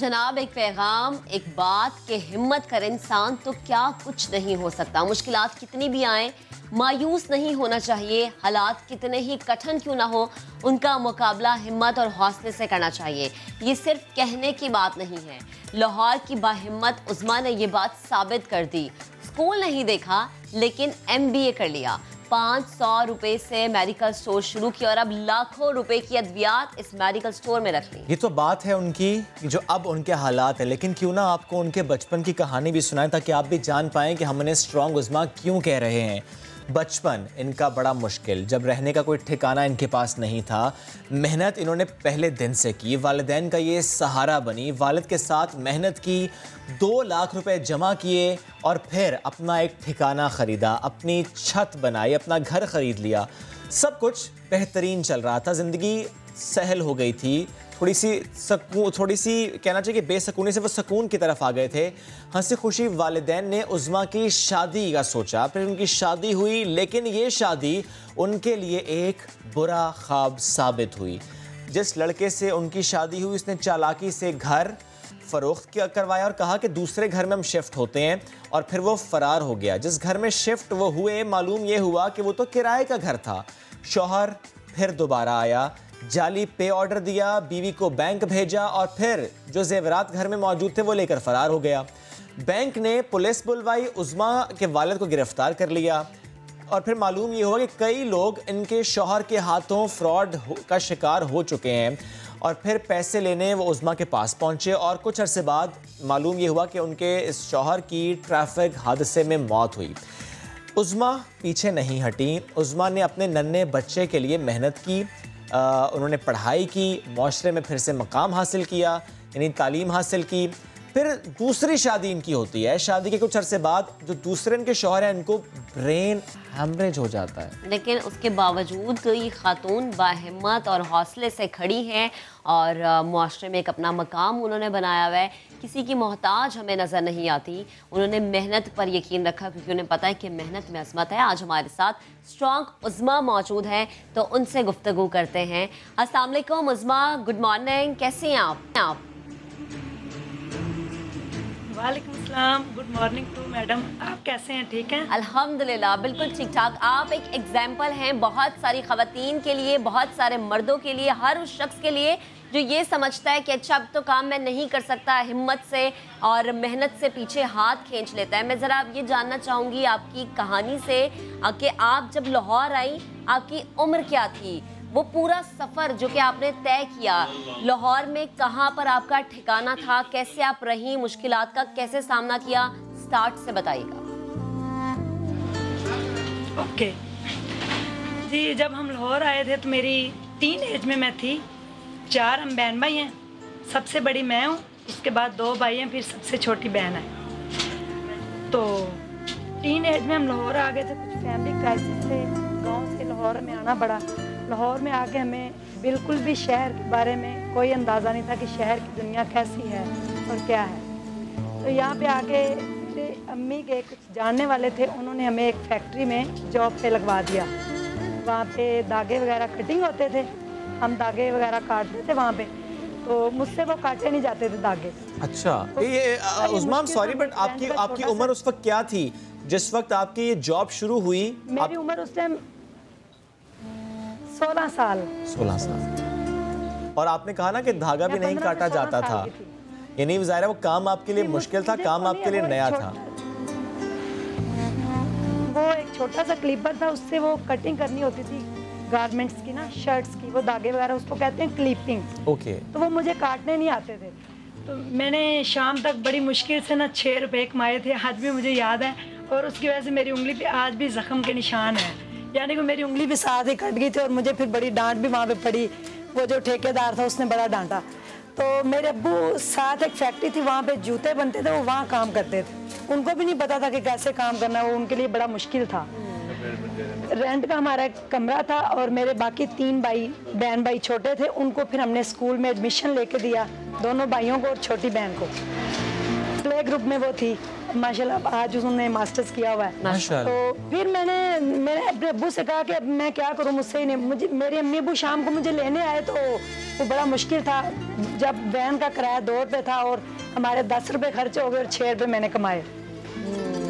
जनाब एक पैगाम, एक बात कि हिम्मत कर इंसान तो क्या कुछ नहीं हो सकता। मुश्किलात कितनी भी आए मायूस नहीं होना चाहिए। हालात कितने ही कठिन क्यों ना हो, उनका मुकाबला हिम्मत और हौसले से करना चाहिए। ये सिर्फ कहने की बात नहीं है। लाहौर की बाहिम्मत उज़्मा ने ये बात साबित कर दी। स्कूल नहीं देखा लेकिन MBA कर लिया। 500 रुपए से मेडिकल स्टोर शुरू किया और अब लाखों रुपए की अद्वियात इस मेडिकल स्टोर में रख ली। ये तो बात है उनकी जो अब उनके हालात है, लेकिन क्यों ना आपको उनके बचपन की कहानी भी सुनाएं ताकि आप भी जान पाएं कि हम उन्हें स्ट्रॉन्ग उज़्मा क्यों कह रहे हैं। बचपन इनका बड़ा मुश्किल, जब रहने का कोई ठिकाना इनके पास नहीं था। मेहनत इन्होंने पहले दिन से की, वालिदैन का ये सहारा बनी, वालिद के साथ मेहनत की, 2 लाख रुपए जमा किए और फिर अपना एक ठिकाना ख़रीदा, अपनी छत बनाई, अपना घर ख़रीद लिया। सब कुछ बेहतरीन चल रहा था, ज़िंदगी सहल हो गई थी। थोड़ी सी कहना चाहिए कि बेसकूनी से वो सुकून की तरफ आ गए थे। हंसी खुशी वालिदैन ने उज़्मा की शादी का सोचा, फिर उनकी शादी हुई, लेकिन ये शादी उनके लिए एक बुरा ख्वाब साबित हुई। जिस लड़के से उनकी शादी हुई उसने चालाकी से घर फरोख्त करवाया और कहा कि दूसरे घर में हम शिफ्ट होते हैं, और फिर वो फरार हो गया। जिस घर में शिफ्ट वो हुए, मालूम ये हुआ कि वो तो किराए का घर था। शौहर फिर दोबारा आया, जाली पे ऑर्डर दिया, बीवी को बैंक भेजा और फिर जो जेवरात घर में मौजूद थे वो लेकर फरार हो गया। बैंक ने पुलिस बुलवाई, उज़्मा के वालिद को गिरफ्तार कर लिया और फिर मालूम ये हुआ कि कई लोग इनके शौहर के हाथों फ्रॉड का शिकार हो चुके हैं। और फिर पैसे लेने वो उज़्मा के पास पहुंचे और कुछ अरसे बाद मालूम ये हुआ कि उनके इस शौहर की ट्रैफिक हादसे में मौत हुई। उज़्मा पीछे नहीं हटी। उज़्मा ने अपने नन्हे बच्चे के लिए मेहनत की, उन्होंने पढ़ाई की, माशरे में फिर से मकाम हासिल किया, यानी तालीम हासिल की। फिर दूसरी शादी इनकी होती है। शादी के कुछ अरसे बाद जो दूसरे इनके शौहर हैं इनको ब्रेन हैमरेज हो जाता है, लेकिन उसके बावजूद ये खातून बाहिम्मत और हौसले से खड़ी हैं और मुआशरे में एक अपना मकाम उन्होंने बनाया हुआ है। किसी की मोहताज हमें नज़र नहीं आती। उन्होंने मेहनत पर यकीन रखा क्योंकि उन्हें पता है कि मेहनत में अज़मत है। आज हमारे साथ स्ट्रॉन्ग उज़्मा मौजूद हैं तो उनसे गुफ्तगू करते हैं। अस्सलाम वालेकुम उज़्मा, गुड मॉर्निंग, कैसे हैं आप? वालेकुम सलाम, गुड मॉर्निंग टू मैडम, आप कैसे हैं? ठीक हैं? अल्हम्दुलिल्लाह बिल्कुल ठीक ठाक। आप एक एग्जाम्पल हैं बहुत सारी ख़वातीन के लिए, बहुत सारे मर्दों के लिए, हर उस शख्स के लिए जो ये समझता है कि अच्छा अब तो काम मैं नहीं कर सकता, हिम्मत से और मेहनत से पीछे हाथ खींच लेता है। मैं ज़रा अब ये जानना चाहूँगी आपकी कहानी से कि आप जब लाहौर आई आपकी उम्र क्या थी, वो पूरा सफ़र जो कि आपने तय किया, लाहौर में कहाँ पर आपका ठिकाना था, कैसे आप रही, मुश्किलात का कैसे सामना किया, स्टार्ट से बताइएगा। ओके जी, जब हम लाहौर आए थे तो मेरी टीन एज में मैं थी। 4 हम बहन भाई हैं, सबसे बड़ी मैं हूँ, उसके बाद 2 भाई हैं, फिर सबसे छोटी बहन है। तो टीन एज में हम लाहौर आ गए थे, कुछ फैमिली क्राइसिस थे, गाँव से लाहौर में आना पड़ा। लाहौर में आके हमें बिल्कुल भी शहर के बारे में कोई अंदाज़ा नहीं था कि शहर की दुनिया कैसी है और क्या है। तो यहाँ पे आके मेरे अम्मी के कुछ जानने वाले थे, उन्होंने हमें एक फैक्ट्री में जॉब पे लगवा दिया। वहाँ पे धागे वगैरह कटिंग होते थे, हम धागे वगैरह काटते थे वहाँ पे, तो मुझसे वो काटे नहीं जाते थे धागे। अच्छा, तो ये उज़्मा सॉरी बट आपकी उम्र उस वक्त क्या थी जिस वक्त आपकी ये जॉब शुरू हुई? मेरी उम्र उस टाइम 16 साल। 16 साल। और आपने कहा ना कि धागा भी नहीं काटा जाता था, यानी ज़ाहिर है वो काम आपके लिए मुश्किल था, काम आपके लिए नया था। वो एक छोटा सा क्लिपर था, उससे वो कटिंग करनी होती थी गारमेंट्स की ना, शर्ट्स की, वो धागे वगैरह उसको कहते हैं क्लिपिंग। ओके। तो वो मुझे काटने नहीं आते थे, तो मैंने शाम तक बड़ी मुश्किल से ना 6 रुपए कमाए थे, आज भी मुझे याद है। और उसकी वजह से मेरी उंगली पे आज भी जख्म के निशान है, यानी कि मेरी उंगली भी साथ ही कट गई थी और मुझे फिर बड़ी डांट भी वहाँ पे पड़ी। वो जो ठेकेदार था उसने बड़ा डांटा। तो मेरे अब्बू साथ एक फैक्ट्री थी, वहाँ पे जूते बनते थे, वो वहाँ काम करते थे। उनको भी नहीं पता था कि कैसे काम करना है, वो उनके लिए बड़ा मुश्किल था। रेंट का हमारा एक कमरा था और मेरे बाकी 3 बहन भाई छोटे थे, उनको फिर हमने स्कूल में एडमिशन लेके दिया, दोनों भाइयों को और छोटी बहन को। प्ले ग्रुप में वो थी माशाल्लाह, आज उसने मास्टर्स किया हुआ है। माशाल्लाह। तो फिर मैंने अपने अब्बू से कहा कि अब मैं क्या करूं, मुझसे ही नहीं, मुझे मेरे अम्मी अब्बू शाम को मुझे लेने आए तो वो बड़ा मुश्किल था, जब वैन का किराया 2 रुपये था और हमारे 10 रुपये खर्च हो गए और 6 रुपये मैंने कमाए।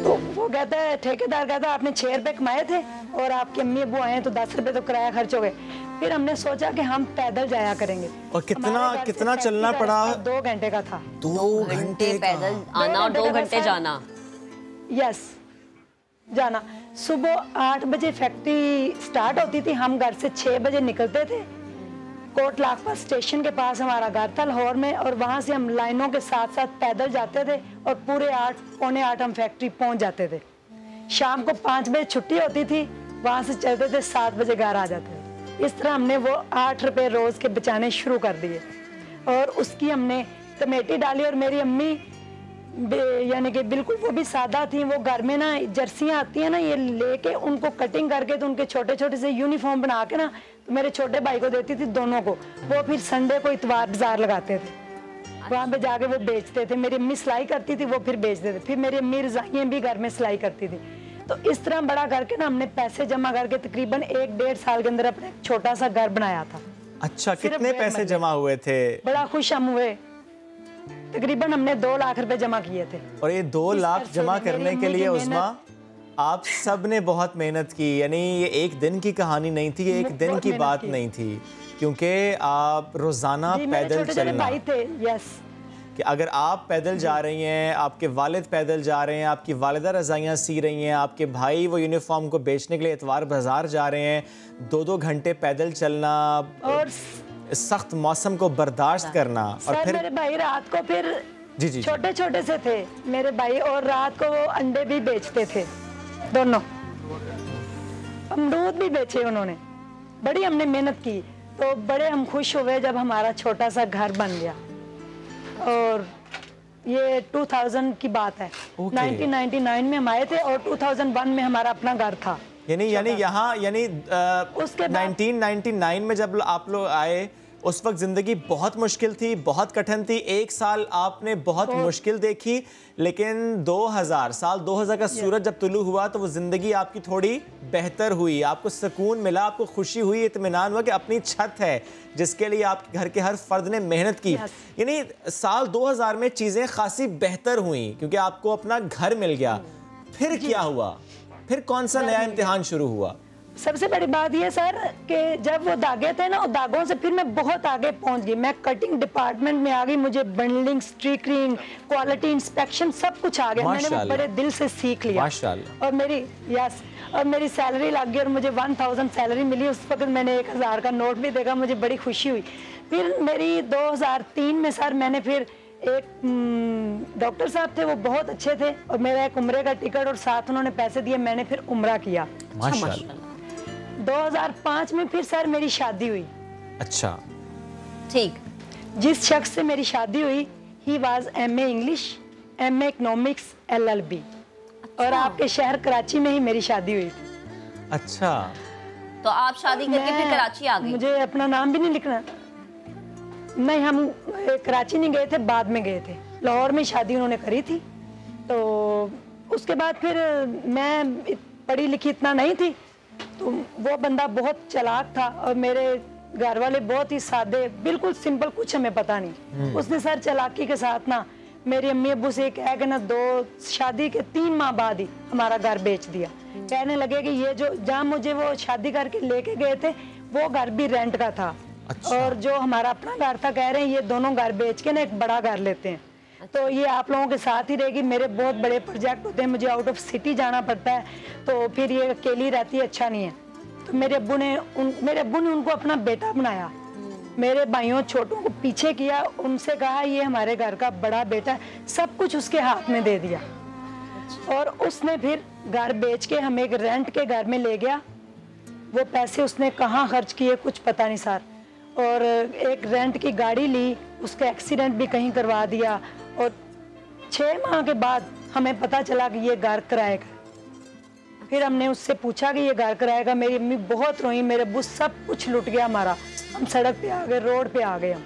तो वो कहता है, ठेकेदार कहता है आपने 6 रुपये कमाए थे और आपके अम्मी अब्बू आए तो 10 रुपये तो किराया खर्च हो गए। फिर हमने सोचा कि हम पैदल जाया करेंगे। और कितना चलना पड़ा? 2 घंटे का था। 2 घंटे पैदल आना और 2 घंटे जाना। यस, जाना। सुबह 8 बजे फैक्ट्री स्टार्ट होती थी, हम घर से 6 बजे निकलते थे। कोट लाखपत स्टेशन के पास हमारा घर था लाहौर में, और वहाँ से हम लाइनों के साथ साथ पैदल जाते थे और पूरे 8 पौने 8 हम फैक्ट्री पहुँच जाते थे। शाम को 5 बजे छुट्टी होती थी, वहाँ से चलते थे 7 बजे घर आ जाते थे। इस तरह हमने वो 8 रुपये रोज़ के बचाने शुरू कर दिए और उसकी हमने कमेटी डाली। और मेरी अम्मी यानी कि बिल्कुल वो भी सादा थी, वो घर में ना जर्सियाँ आती हैं ना, ये लेके उनको कटिंग करके तो उनके छोटे छोटे से यूनिफॉर्म बना के ना तो मेरे छोटे भाई को देती थी, दोनों को। वो फिर संडे को इतवार बाजार लगाते थे, वहाँ पे जाके वो बेचते थे। मेरी अम्मी सिलाई करती थी, वो फिर बेचते थे। फिर मेरी अम्मी रजाइयाँ भी घर में सिलाई करती थी। तो इस तरह बड़ा करके ना हमने पैसे जमा करके तकरीबन 1-1.5 साल के अंदर अपने छोटा सा घर बनाया था। अच्छा, कितने पैसे जमा हुए थे? बड़ा खुश हम हुए, तकरीबन हमने 2 लाख रुपए जमा किए थे। और ये 2 लाख जमा करने के लिए उस्मा आप सब ने बहुत मेहनत की, यानी ये एक दिन की कहानी नहीं थी, ये एक दिन की बात नहीं थी, क्योंकि आप रोजाना पैदल चलना भाई थे। यस, कि अगर आप पैदल जा रही हैं, आपके वालिद पैदल जा रहे हैं, आपकी वालिदा रज़ाइयाँ सी रही हैं, आपके भाई वो यूनिफॉर्म को बेचने के लिए इतवार बाजार जा रहे हैं, 2-2 घंटे पैदल चलना और सख्त मौसम को बर्दाश्त करना। और फिर मेरे भाई रात को फिर जी छोटे छोटे से थे मेरे भाई, और रात को वो अंडे भी बेचते थे, दोनों। अमरूद भी बेचे उन्होंने। बड़ी हमने मेहनत की, तो बड़े हम खुश हुए जब हमारा छोटा सा घर बन गया। और ये 2000 की बात है। 1999 में हम आए थे और 2001 में हमारा अपना घर था। यानी यहाँ उसके 1999 में जब आप लोग आए उस वक्त ज़िंदगी बहुत मुश्किल थी, बहुत कठिन थी। 1 साल आपने बहुत मुश्किल देखी, लेकिन 2000 का सूरज जब तुलू हुआ तो वो ज़िंदगी आपकी थोड़ी बेहतर हुई, आपको सुकून मिला, आपको खुशी हुई, इत्मीनान हुआ कि अपनी छत है जिसके लिए आपके घर के हर फर्द ने मेहनत की। यानी साल 2000 में चीज़ें खासी बेहतर हुई क्योंकि आपको अपना घर मिल गया। फिर क्या हुआ? फिर कौन सा नया इम्तिहान शुरू हुआ? सबसे बड़ी बात यह सर कि जब वो धागे थे ना, उस धागों से फिर मैं बहुत आगे पहुंच गई। मैं कटिंग डिपार्टमेंट में आ गई, मुझे बंडलिंग, स्टिकरिंग, क्वालिटी इंस्पेक्शन सब कुछ आ गया। मैंने वो बड़े दिल से सीख लिया। माशाल्लाह। और मेरी सैलरी लग गई और मुझे 1000 सैलरी मिली। उस वक्त मैंने 1000 का नोट भी देखा, मुझे बड़ी खुशी हुई। फिर मेरी 2003 में सर मैंने फिर एक डॉक्टर साहब थे, वो बहुत अच्छे थे, और मेरा एक उम्रे का टिकट और साथ उन्होंने पैसे दिए, मैंने फिर उम्रा किया। माशाल्लाह। 2005 में फिर सर मेरी शादी हुई। अच्छा, ठीक। जिस शख्स से मेरी शादी हुई, he was MA English, MA economics, LLB। और आपके शहर कराची में ही मेरी शादी हुई थी। अच्छा, तो आप शादी करके फिर कराची आ गई? मुझे अपना नाम भी नहीं लिखना। नहीं, हम कराची नहीं गए थे, बाद में गए थे। लाहौर में शादी उन्होंने करी थी। तो उसके बाद फिर मैं पढ़ी लिखी इतना नहीं थी, तो वो बंदा बहुत चालाक था और मेरे घर वाले बहुत ही सादे, बिल्कुल सिंपल, कुछ हमें पता नहीं। उसने सर चालाकी के साथ ना मेरी अम्मी अब्बू से कह के ना शादी के 3 माह बाद ही हमारा घर बेच दिया। कहने लगे कि ये जो जहाँ मुझे वो शादी करके लेके गए थे वो घर भी रेंट का था। अच्छा। और जो हमारा अपना घर था, कह रहे हैं ये दोनों घर बेच के ना एक बड़ा घर लेते हैं। तो ये आप लोगों के साथ ही रहेगी। मेरे बहुत बड़े प्रोजेक्ट होते हैं, मुझे आउट ऑफ सिटी जाना पड़ता है, तो फिर ये अकेली रहती है, अच्छा नहीं है। तो मेरे अब्बू ने उनको अपना बेटा बनाया। मेरे भाइयों छोटों को पीछे किया, उनसे कहा ये हमारे घर का बड़ा बेटा है, सब कुछ उसके हाथ में दे दिया। और उसने फिर घर बेच के हमें एक रेंट के घर में ले गया। वो पैसे उसने कहाँ खर्च किए कुछ पता नहीं सर। और एक रेंट की गाड़ी ली, उसका एक्सीडेंट भी कहीं करवा दिया। और 6 माह के बाद हमें पता चला कि ये घर किराए का। फिर हमने उससे पूछा कि ये घर किराए का। मेरी अम्मी बहुत रोई, मेरे अब्बू, सब कुछ लुट गया हमारा। हम सड़क पे आ गए, रोड पे आ गए हम।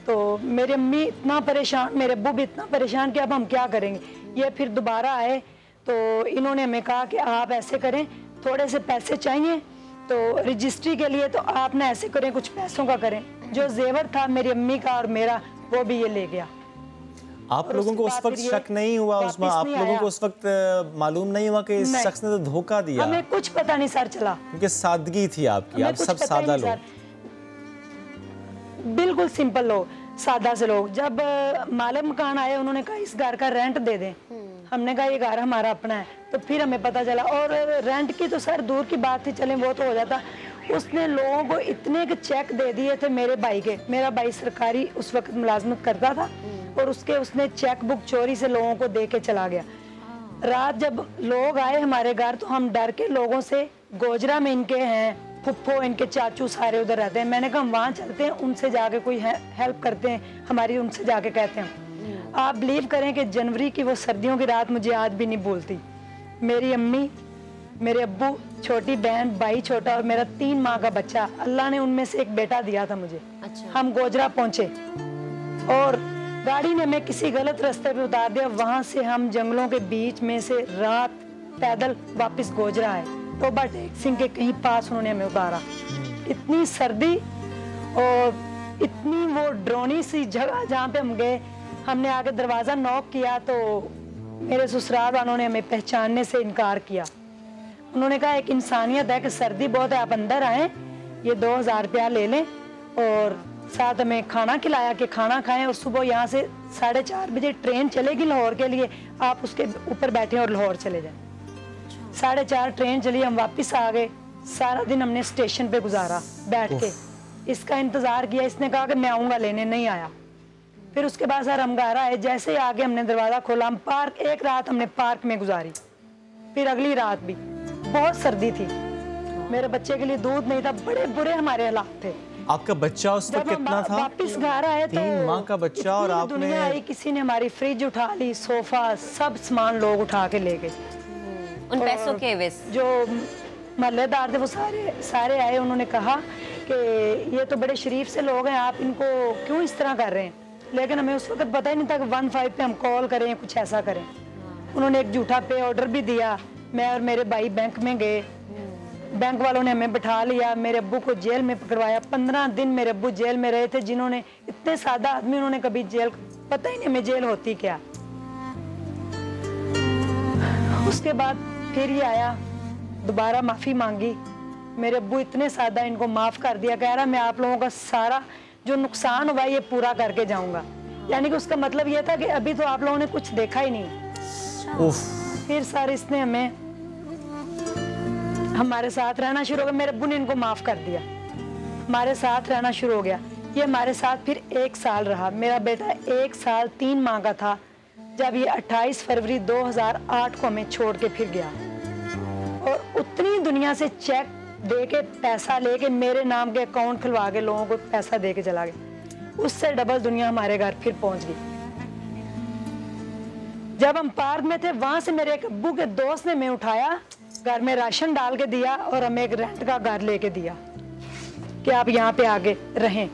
तो मेरी अम्मी इतना परेशान, मेरे अब्बू भी इतना परेशान कि अब हम क्या करेंगे। ये फिर दोबारा आए तो इन्होंने हमें कहा कि आप ऐसे करें, थोड़े से पैसे चाहिए तो रजिस्ट्री के लिए, तो आप ना ऐसे करें कुछ पैसों का करें। जो जेवर था मेरी अम्मी का और मेरा, वो भी ये ले गया। आप लोगों को उस वक्त शक नहीं हुआ उसमें? आप लोगों को उस वक्त मालूम नहीं हुआ कि इस शख्स ने तो धोखा दिया? हमें कुछ पता नहीं सर चला, क्योंकि सादगी थी आपकी, आप सब सादा लोग, बिल्कुल सिंपल लोग, सादा से लोग। जब मालिक मकान आए उन्होंने कहा इस घर का रेंट दे दें, हमने कहा ये घर हमारा अपना है। तो फिर हमें पता चला, और रेंट की तो सर दूर की बात थी, चलें वो तो हो जाता, उसने लोगों को इतने के चेक दे दिए थे मेरे भाई के। मेरा भाई सरकारी उस वक्त मुलाजमत करता था और उसने चेक बुक चोरी से लोगों को दे के चला गया। रात जब लोग आए हमारे घर तो हम डर के लोगों से, गोजरा में इनके हैं फुप्पो, इनके चाचू सारे उधर रहते हैं, मैंने कहा हम वहाँ चलते हैं, उनसे जाके कोई हेल्प करते हैं हमारी, उनसे जाके कहते हैं। आप बिलीव करें कि जनवरी की वो सर्दियों की रात मुझे आज भी नहीं भूलती। मेरी अम्मी, मेरे अब्बू, छोटी बहन, भाई छोटा और मेरा 3 माह का बच्चा, अल्लाह ने उनमें से एक बेटा दिया था मुझे। अच्छा। हम गोजरा पहुंचे और गाड़ी ने हमें किसी गलत रास्ते पे उतार दिया। वहां से हम जंगलों के बीच में से रात पैदल वापस गोजरा आए। तोबा टेक सिंह के कहीं पास उन्होंने हमें उतारा। इतनी सर्दी और इतनी वो ड्रोनी सी जगह जहाँ पे हम गए, हमने आगे दरवाजा नॉक किया तो मेरे ससुराल वालों ने हमें पहचानने से इनकार किया। उन्होंने कहा एक इंसानियत है कि सर्दी बहुत है, आप अंदर आए, ये 2000 रुपया ले लें और साथ हमें खाना खिलाया कि खाना खाएं, और सुबह यहाँ से 4:30 बजे ट्रेन चलेगी लाहौर के लिए, आप उसके ऊपर बैठे और लाहौर चले जाएं। 4:30 ट्रेन चली, हम वापस आ गए। सारा दिन हमने स्टेशन पे गुजारा बैठ के, इसका इंतजार किया। इसने कहा कि मैं आऊँगा लेने, नहीं आया। फिर उसके बाद सर हम घर आए, जैसे ही आगे हमने दरवाजा खोला, हम पार्क, एक रात हमने पार्क में गुजारी। फिर अगली रात भी बहुत सर्दी थी, मेरे बच्चे के लिए दूध नहीं था, बड़े बुरे हमारे हालात थे। आपका बच्चा उस वक्त कितना था? वापिस घर आए तो 3 माह का बच्चा, और आपने आई, किसी ने हमारी फ्रिज उठा ली, सोफा, सब सामान लोग उठा के ले गए। उन पैसों के एवज जो महल्लेदार थे वो सारे आए, उन्होंने कहा कि ये तो बड़े शरीफ से लोग हैं, आप इनको क्यों इस तरह कर रहे हैं। लेकिन हमें उस वक्त पता ही नहीं था कि 15 पे हम कॉल करें, कुछ ऐसा करें। उन्होंने एक झूठा पे ऑर्डर भी दिया। मैं और मेरे भाई बैंक में गए, बैंक वालों ने हमें बिठा लिया, मेरे अब्बू को जेल में पकड़वाया। 15 दिन मेरे अब्बू जेल में रहे थे, जिन्होंने, इतने सादा आदमी, उन्होंने कभी जेल, पता ही नहीं हमें जेल होती क्या। उसके बाद फिर ये आया, दोबारा माफी मांगी। मेरे अब्बू इतने सादा, इनको माफ कर दिया, कह रहा मैं आप लोगों का सारा जो नुकसान हुआ ये पूरा करके जाऊंगा। यानी कि उसका मतलब ये था कि अभी तो आप लोगों ने कुछ देखा ही नहीं। फिर सर इसने हमारे साथ रहना शुरू हो गया। मेरे अब्बू ने इनको माफ कर दिया, हमारे साथ रहना शुरू हो गया। ये हमारे साथ फिर 1 साल रहा। मेरा बेटा 1 साल 3 माह का था जब ये 28 फरवरी 2008 को हमें छोड़ के फिर गया, और उतनी दुनिया से चेक दे के, पैसा लेके, मेरे नाम के अकाउंट खुलवा के लोगों को पैसा दे के चला गया। उससे डबल दुनिया हमारे घर फिर पहुंच गई। जब हम पार्क में थे, वहां से मेरे एक अब्बू के दोस्त ने हमें उठाया, घर में राशन डाल के दिया और हमें एक रेंट का घर लेके दिया कि आप यहाँ पे आगे रहें।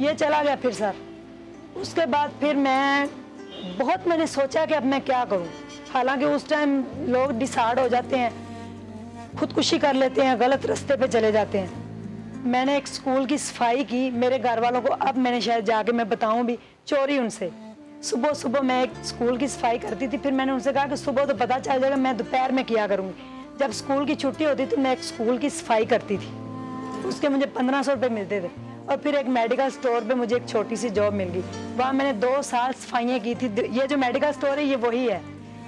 ये चला गया फिर सर। उसके बाद फिर मैंने सोचा कि अब मैं क्या करूं। हालांकि उस टाइम लोग डिसाइड हो जाते हैं, खुदकुशी कर लेते हैं, गलत रास्ते पे चले जाते हैं। मैंने एक स्कूल की सफाई की, मेरे घर वालों को अब मैंने शायद जाके मैं बताऊं भी, चोरी उनसे। सुबह सुबह मैं एक स्कूल की सफाई करती थी, फिर मैंने उनसे कहा कि सुबह तो पता चल जाएगा, मैं दोपहर में किया करूंगी। जब स्कूल की छुट्टी होती थी, मैं एक स्कूल की सफाई करती थी, उसके मुझे 1500 रुपये मिलते थे। और फिर एक मेडिकल स्टोर पे मुझे एक छोटी सी जॉब मिल गई, वहाँ मैंने 2 साल सफाइयाँ की थी। ये जो मेडिकल स्टोर है ये वही है,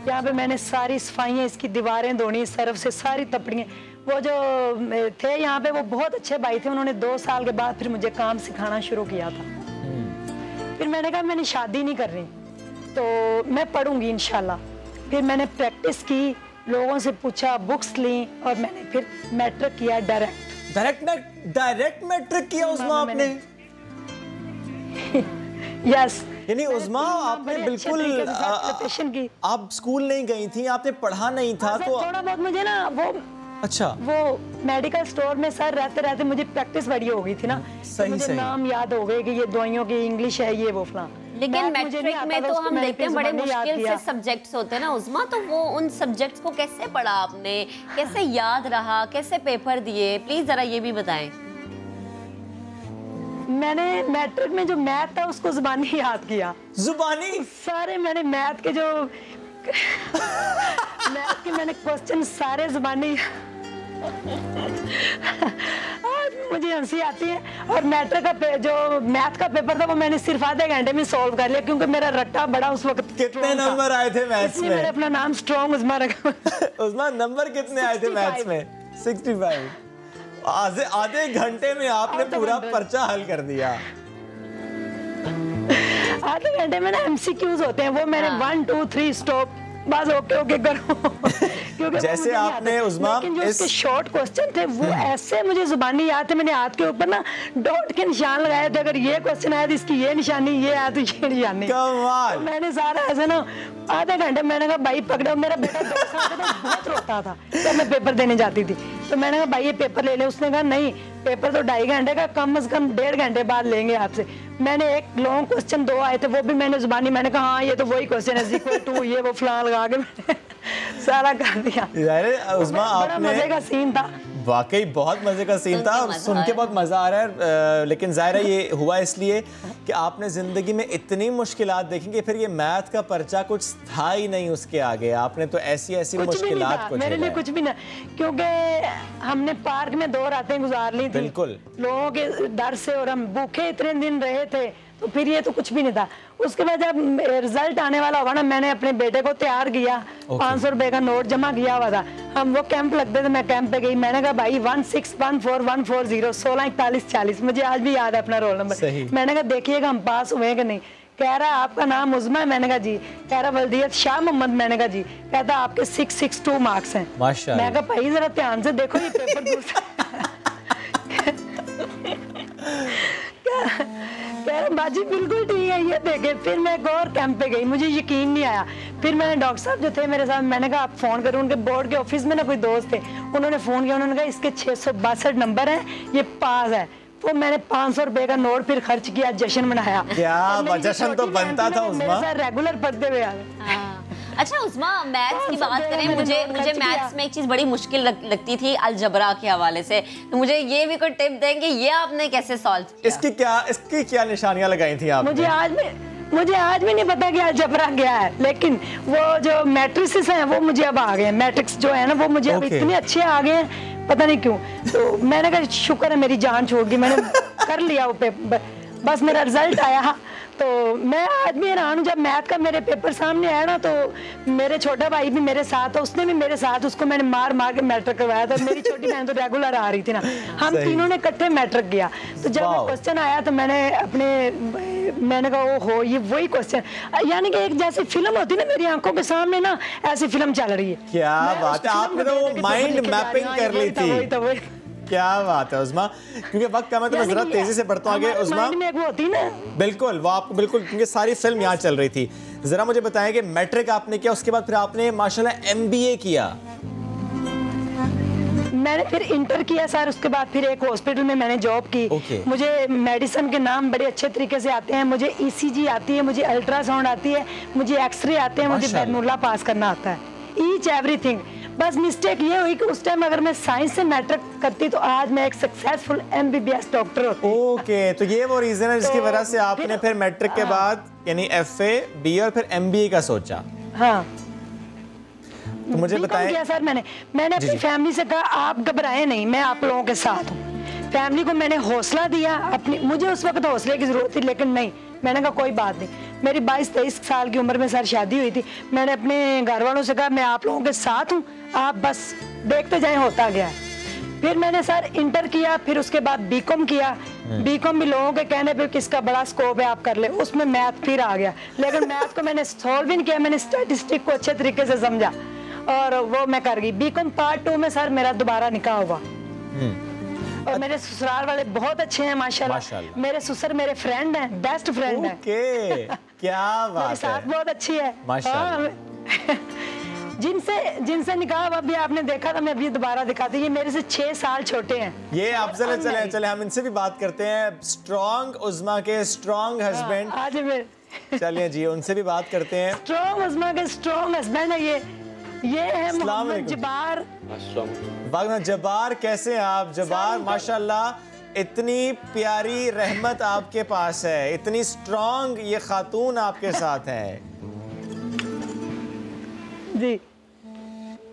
यहाँ पे मैंने सारी सफाइयाँ, इसकी दीवारें धोनी, सर्फ से सारी तपड़ियाँ। वो जो थे यहाँ पे वो बहुत अच्छे भाई थे, उन्होंने 2 साल के बाद फिर मुझे काम सिखाना शुरू किया था। फिर मैंने कहा मैंने शादी नहीं कर रही तो मैं पढ़ूंगी इंशाल्लाह। फिर मैंने प्रैक्टिस की, लोगों से पूछा, बुक्स ली, और मैंने फिर मैट्रिक किया डायरेक्ट मैट्रिक किया उस्मा आपने? यस। यानी उस्मा आपने बिल्कुल की। आप स्कूल नहीं गई थी, आपने पढ़ा नहीं था, तो थोड़ा बहुत मुझे ना वो अच्छा। वो मेडिकल स्टोर में सर रहते रहते मुझे प्रैक्टिस बड़ी हो गई थी ना, सही, मुझे सही। नाम याद हो गए कि ये दवाइयों की इंग्लिश है, ये वो फलां। लेकिन मैट्रिक में तो हम देखते हैं बड़े मुश्किल से सब्जेक्ट्स होते हैं ना उस्मा, तो वो उन सब्जेक्ट्स को कैसे पढ़ा आपने, कैसे याद रहा, कैसे पेपर दिए, प्लीज जरा ये भी बताएं। मैंने मैट्रिक में जो मैथ था उसको जुबानी याद किया। जुबानी? सारे मैंने मैथ के जो मैथ के मैंने क्वेश्चन सारे जुबानी आज मुझे हंसी आती है। और मैट्रिक का जो मैथ का पेपर था वो मैंने सिर्फ आधे घंटे में सॉल्व कर लिया, क्योंकि मेरा रट्टा बड़ा उस वक्त। कितने नंबर आए थे मैथ्स में? मैंने अपना नाम स्ट्रॉन्ग उस्मा रखा। उस्मा नंबर कितने आए थे मैथ्स में? 65। आधे घंटे में आपने पूरा पर्चा हल कर दिया। आधे घंटे में ना एमसीक्यूज होते हैं, वो मैंने 1 2 3 स्टॉप बस ओके ओके करो। क्योंकि जैसे आपने उस्मा लेकिन जो उसके शॉर्ट क्वेश्चन थे वो ऐसे मुझे जुबानी याद थे, मैंने हाथ के ऊपर ना डॉट के निशान लगाए थे, अगर ये क्वेश्चन आया तो इसकी ये निशानी, ये आया तो ये निशानी। कमाल। तो मैंने सारा ऐसे ना आधे घंटे, मैंने कहा भाई पकड़ो। मेरा बेटा 2 साल का था, बहुत रोता था जब मैं पेपर देने जाती थी, तो मैंने कहा भाई ये पेपर ले ले। उसने कहा नहीं, पेपर तो 2.5 घंटे का, कम से कम 1.5 घंटे बाद लेंगे आपसे। मैंने एक लॉन्ग क्वेश्चन 2 आए थे, वो भी मैंने जुबानी, मैंने कहा हाँ ये तो वही क्वेश्चन है, इक्वल टू ये वो फलां लगा के मैंने सारा कर दिया। उस्मा बड़ा मजे का सीन था, वाकई बहुत मजे का सीन था, और सुन के बहुत मजा आ रहा है। लेकिन ज़ाहिर है ये हुआ इसलिए कि आपने जिंदगी में इतनी मुश्किलात देखी कि फिर ये मैथ का पर्चा कुछ था ही नहीं उसके आगे। आपने तो ऐसी ऐसी मुश्किलात को मेरे लिए कुछ भी ना, क्योंकि हमने पार्क में 2 रातें गुजार ली थी बिल्कुल लोगों के डर से, और हम भूखे इतने दिन रहे थे, तो फिर ये तो कुछ भी नहीं था। उसके बाद जब रिजल्ट आने वाला होगा ना, मैंने अपने बेटे को तैयार किया, 500 रुपए का नोट जमा किया हुआ था। हम वो कैंप लगते थे, मैं कैंप पे गई, मैंने कहा भाई 1614140 164140, मुझे आज भी याद है अपना रोल नंबर। मैंने कहा देखिएगा हम पास हुए कि नहीं। कह रहा है आपका नाम उस्मा है? मैंने कहा जी। कह रहा वल्दियत शाह मोहम्मद? मैंने कहा जी। कहता आपके 662 मार्क्स हैं। मैं कहा भाई जरा ध्यान से देखो ये पेपर दूसरा। कह रहा बाजी बिल्कुल ठीक है, ये देखे। फिर मैं एक और कैंप पे गई, मुझे यकीन नहीं आया। फिर मैंने डॉक्टर साहब जो थे मेरे साथ, मैंने कहा आप फोन करो। उनके बोर्ड के ऑफिस में ना कोई दोस्त थे, उन्होंने फोन किया, उन्होंने कहा इसके 662 नंबर हैं, ये पास है। तो मैंने 500 रुपए का नोट फिर खर्च किया, जश्न मनाया। क्या जश्न तो बनता था उस्मा। मेरे साथ रेगुलर पढ़ते हुए आए। अच्छा उस्मा, मैथ्स की बात करें, मुझे मैथ्स में एक चीज बड़ी मुश्किल लगती थी अलजबरा के हवाले से, तो मुझे ये भी कोई टिप देंगे, ये आपने कैसे सॉल्व किया? इसकी क्या निशानियां लगाई थी आपने? मुझे आज भी नहीं पता कि अलजबरा क्या है, लेकिन वो जो मैट्रिसेस हैं वो मुझे अब आ गए हैं। मैट्रिक्स जो है ना वो मुझे अब इतने अच्छे आ गए हैं, पता नहीं क्यों। तो मैंने कहा शुक्र है मेरी जान छोड़ दी, मैंने कर लिया वो पेपर। बस मेरा रिजल्ट आया, तो मैं आज भी हैरान हूँ। जब मैथ का मेरे पेपर सामने आया ना, तो मेरे छोटा भाई भी मेरे साथ था, उसने भी मेरे साथ, उसको मैंने मार मार के मैट्रिक करवाया था। मेरी छोटी बहन तो रेगुलर आ रही थी ना, हम तीनों ने इकट्ठे मैट्रिक किया। तो जब क्वेश्चन आया तो मैंने कहा ओहो ये वही क्वेश्चन, यानी कि एक जैसी फिल्म होती ना मेरी आंखों के सामने ना, ऐसी फिल्म चल रही है। क्या बात है, आपने तो माइंड मैपिंग कर ली थी। क्या बात है उस्मा, क्योंकि वक्त कम है तो मैं जरा तेजी से बढ़ता हूँ आगे। उस्मा बिल्कुल, वो आपको बिल्कुल, क्योंकि सारी फिल्म यहाँ चल रही थी। जरा मुझे बताएं कि मैट्रिक आपने किया, उसके बाद फिर आपने माशाल्लाह MBA किया। मैंने फिर इंटर किया सर, उसके बाद फिर एक हॉस्पिटल में मैंने जॉब की। मुझे मेडिसिन के नाम बड़े अच्छे तरीके से आते हैं, मुझे ECG आती है, मुझे अल्ट्रासाउंड आती है, मुझे एक्सरे आते हैं, मुझे बैनुल्ला पास करना आता है, ईच एवरीथिंग। बस मिस्टेक ये हुई कि उस टाइम अगर मैं साइंस से मैट्रिक करती तो आज मैं एक सक्सेसफुल MBBS डॉक्टर होती। ओके, तो ये वो रीजन है जिसकी वजह से आपने फिर मैट्रिक के बाद यानी FA, BA और फिर MBA का सोचा। हाँ, तो मुझे बताएं। किया सर मैंने अपनी फैमिली से कहा आप घबराएं नहीं, मैं आप लोगों के साथ हूँ। फैमिली को मैंने हौसला दिया, मुझे उस वक्त हौसले की जरूरत थी, लेकिन नहीं, मैंने कहा कोई बात नहीं। मेरी 22-23 साल की उम्र में सर शादी हुई थी। मैंने अपने घर वालों से कहा मैं आप लोगों के साथ हूँ, आप बस देखते जाएं होता गया। फिर मैंने सर इंटर किया, फिर उसके बाद BCom किया। BCom भी लोगों के कहने पे किसका बड़ा स्कोप है आप कर ले, उसमें मैथ फिर आ गया, लेकिन मैथ को मैंने सॉल्व नहीं किया, मैंने स्टैटिस्टिक को अच्छे तरीके से समझा और वो मैं कर गई। BCom पार्ट 2 में सर मेरा दोबारा निकाह हुआ। और मेरे ससुराल वाले बहुत अच्छे हैं माशाल्लाह। मेरे ससुर मेरे फ्रेंड हैं, बेस्ट फ्रेंड हैं। क्या बात है, साथ बहुत अच्छी है माशाल्लाह। जिनसे निकाह अभी आपने देखा था, मैं अभी दोबारा दिखाती हूँ। ये मेरे से 6 साल छोटे हैं। ये अफजल, चले हम इनसे भी बात करते हैं। स्ट्रॉन्ग उज़मा के स्ट्रॉन्ग हस्बैंड, आज मेरे चलिए जी उनसे भी बात करते हैं। स्ट्रॉन्ग उज़मा के स्ट्रॉन्ग हस्बैंड है ये है मोहम्मद जब्बार। वागना जब्बार, कैसे हैं आप जब्बार? माशाल्लाह इतनी प्यारी रहमत आपके पास है, इतनी स्ट्रॉन्ग ये खातून आपके साथ है जी।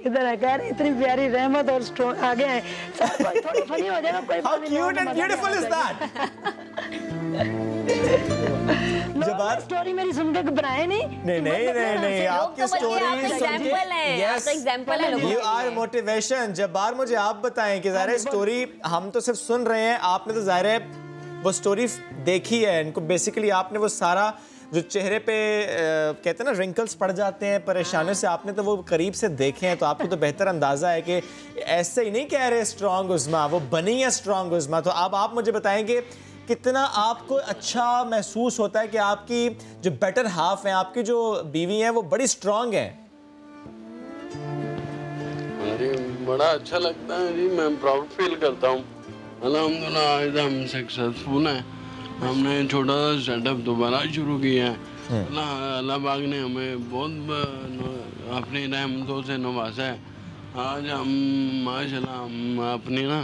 इधर है, कह रहे इतनी प्यारी रहमत और स्ट्रॉन्ग आगे है। थोड़ी फनी हो जाएगा, कोई How cute and beautiful is that? Jabbar story मेरी सुन के घबराए नहीं। नहीं आपकी स्टोरी एग्जांपल है। You are motivation. जब्बार मुझे आप बताएं कि ज़ाहिर है स्टोरी हम तो सिर्फ सुन रहे हैं, आपने तो ज़ाहिर है वो स्टोरी देखी है। इनको बेसिकली आपने वो सारा जो चेहरे पे कहते हैं ना रिंकल्स पड़ जाते हैं परेशानियों से, आपने तो वो करीब से देखे हैं, तो आपको तो बेहतर अंदाज़ा है कि ऐसे ही नहीं कह रहे स्ट्रॉन्ग उज़मा, वो बनी है स्ट्रॉन्ग उज़मा। तो अब आप मुझे बताएंगे कितना आपको अच्छा महसूस होता है कि आपकी जो बेटर हाफ है, आपकी जो बीवी है वो बड़ी स्ट्रॉन्ग है? जी बड़ा अच्छा लगता है जी, मैं प्राउड फील करता हूँ। अल्हम्दुलिल्लाह आज हम सक्सेसफुल हैं। हमने छोटा सा सेटअप दोबारा शुरू किया है। अल्लाह पाक ने हमें बहुत अपनी रहमतों से नवाजा है। आज हम माशाल्लाह हम अपनी ना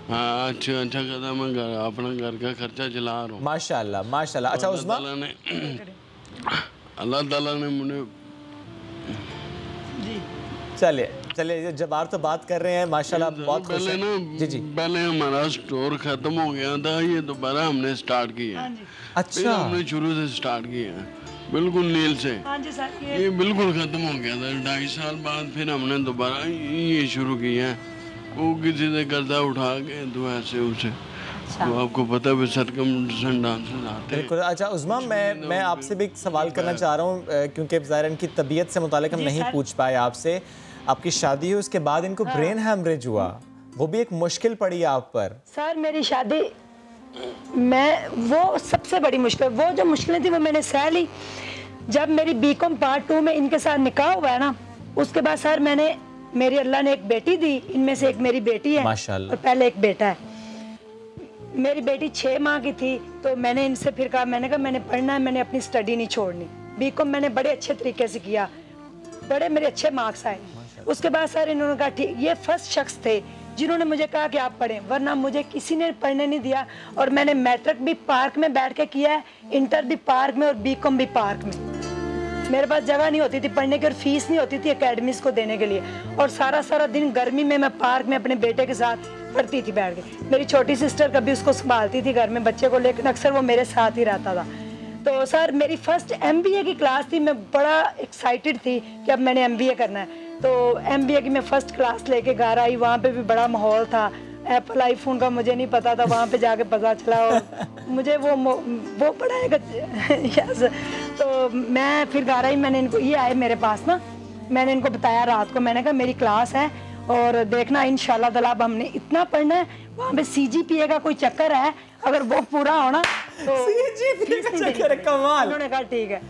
अच्छा कदम अपना घर का खर्चा चला रहा हूँ। माशाल्लाह माशाल्लाह। अच्छा उज़मा, अल्लाह ताला ने मुझे चलिए जब्बार तो बात कर रहे हैं माशाल्लाह, बहुत खुश पहले हैं। जी पहले हमारा स्टोर खत्म हो गया था, ये दोबारा हमने स्टार्ट किया है। अच्छा, हमने शुरू से स्टार्ट किया है बिल्कुल नील से। ये बिल्कुल खत्म हो गया था, 2.5 साल बाद फिर हमने दोबारा ये शुरू किया है। वो किसी से कर्जा उठा के तो ऐसे उसे तो आपको पता है सरकमस्टेंस डांसेस आते हैं। बिल्कुल। अच्छा उज़मा, मैं आपसे भी एक सवाल करना चाह रहा हूँ क्योंकि ज़ाहिर इनकी तबीयत से मुतालिक हम नहीं पूछ पाए आपसे। आपकी शादी हुई उसके बाद इनको ब्रेन हैमरेज हुआ, वो भी एक मुश्किल पड़ी आप पर। सर मेरी शादी वो सबसे बड़ी मुश्किल, वो जो मुश्किलें थी वो मैंने सह ली। जब मेरी बीकॉम पार्ट 2 में इनके साथ निकाह हुआ है ना, उसके बाद सर मेरी अल्लाह ने एक बेटी दी, इनमें से एक मेरी बेटी है और पहले एक बेटा है। मेरी बेटी 6 माह की थी तो मैंने इनसे फिर कहा, मैंने पढ़ना है, मैंने अपनी स्टडी नहीं छोड़नी। बीकॉम मैंने बड़े अच्छे तरीके से किया, बड़े मेरे अच्छे मार्क्स आए। उसके बाद सर इन्होंने कहा ठीक, ये फर्स्ट शख्स थे जिन्होंने मुझे कहा कि आप पढ़ें, वरना मुझे किसी ने पढ़ने नहीं दिया। और मैंने मैट्रिक भी पार्क में बैठ के किया है, इंटर भी पार्क में और बीकॉम भी पार्क में। मेरे पास जगह नहीं होती थी पढ़ने की और फीस नहीं होती थी एकेडमीज को देने के लिए, और सारा दिन गर्मी में मैं पार्क में अपने बेटे के साथ पढ़ती थी बैठ के। मेरी छोटी सिस्टर कभी उसको संभालती थी घर में बच्चे को, लेकिन अक्सर वो मेरे साथ ही रहता था। तो सर मेरी फर्स्ट MBA की क्लास थी, मैं बड़ा एक्साइटेड थी कि अब मैंने MBA करना है। तो MBA की मैं फर्स्ट क्लास लेके घर आई, वहाँ पे भी बड़ा माहौल था। एप्पल आईफोन का मुझे नहीं पता था, वहाँ पे जाके पता चला और मुझे वो पढ़ाएगा यस। तो मैं फिर घर आई, मैंने इनको ये आए मेरे पास ना, मैंने इनको बताया रात को, मैंने कहा मेरी क्लास है और देखना इंशाल्लाह ताला अब हमने इतना पढ़ना है। वहाँ पे CGPA का कोई चक्कर है, अगर वो पूरा होना तो CGPA का चक्कर है, कमाल। उन्होंने कहा ठीक है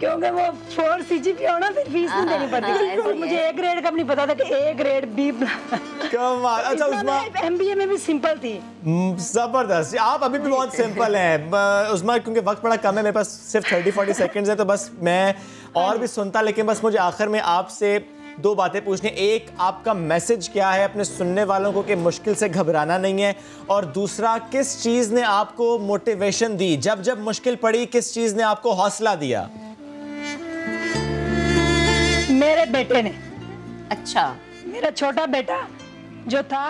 क्योंकि वो 4 CGPA होना फिर फीस नहीं देनी पड़ती। और मुझे A ग्रेड का नहीं पता था कि A ग्रेड B कमाल। अच्छा उज़मा, MBA में भी सिंपल थी। जबरदस्त, आप अभी भी बहुत सिंपल हैं उज़मा, क्योंकि वक्त बड़ा कम है, मेरे पास सिर्फ 30-40 सेकंड्स है, तो बस मैं और भी सुनता, लेकिन बस मुझे आखिर में आपसे 2 बातें पूछनी। एक, आपका मैसेज क्या है अपने सुनने वालों को कि मुश्किल से घबराना नहीं है, और दूसरा, किस चीज़ ने आपको मोटिवेशन दी, जब मुश्किल पड़ी किस चीज़ ने आपको हौसला दिया? मेरे बेटे ने। अच्छा, मेरा छोटा बेटा जो था,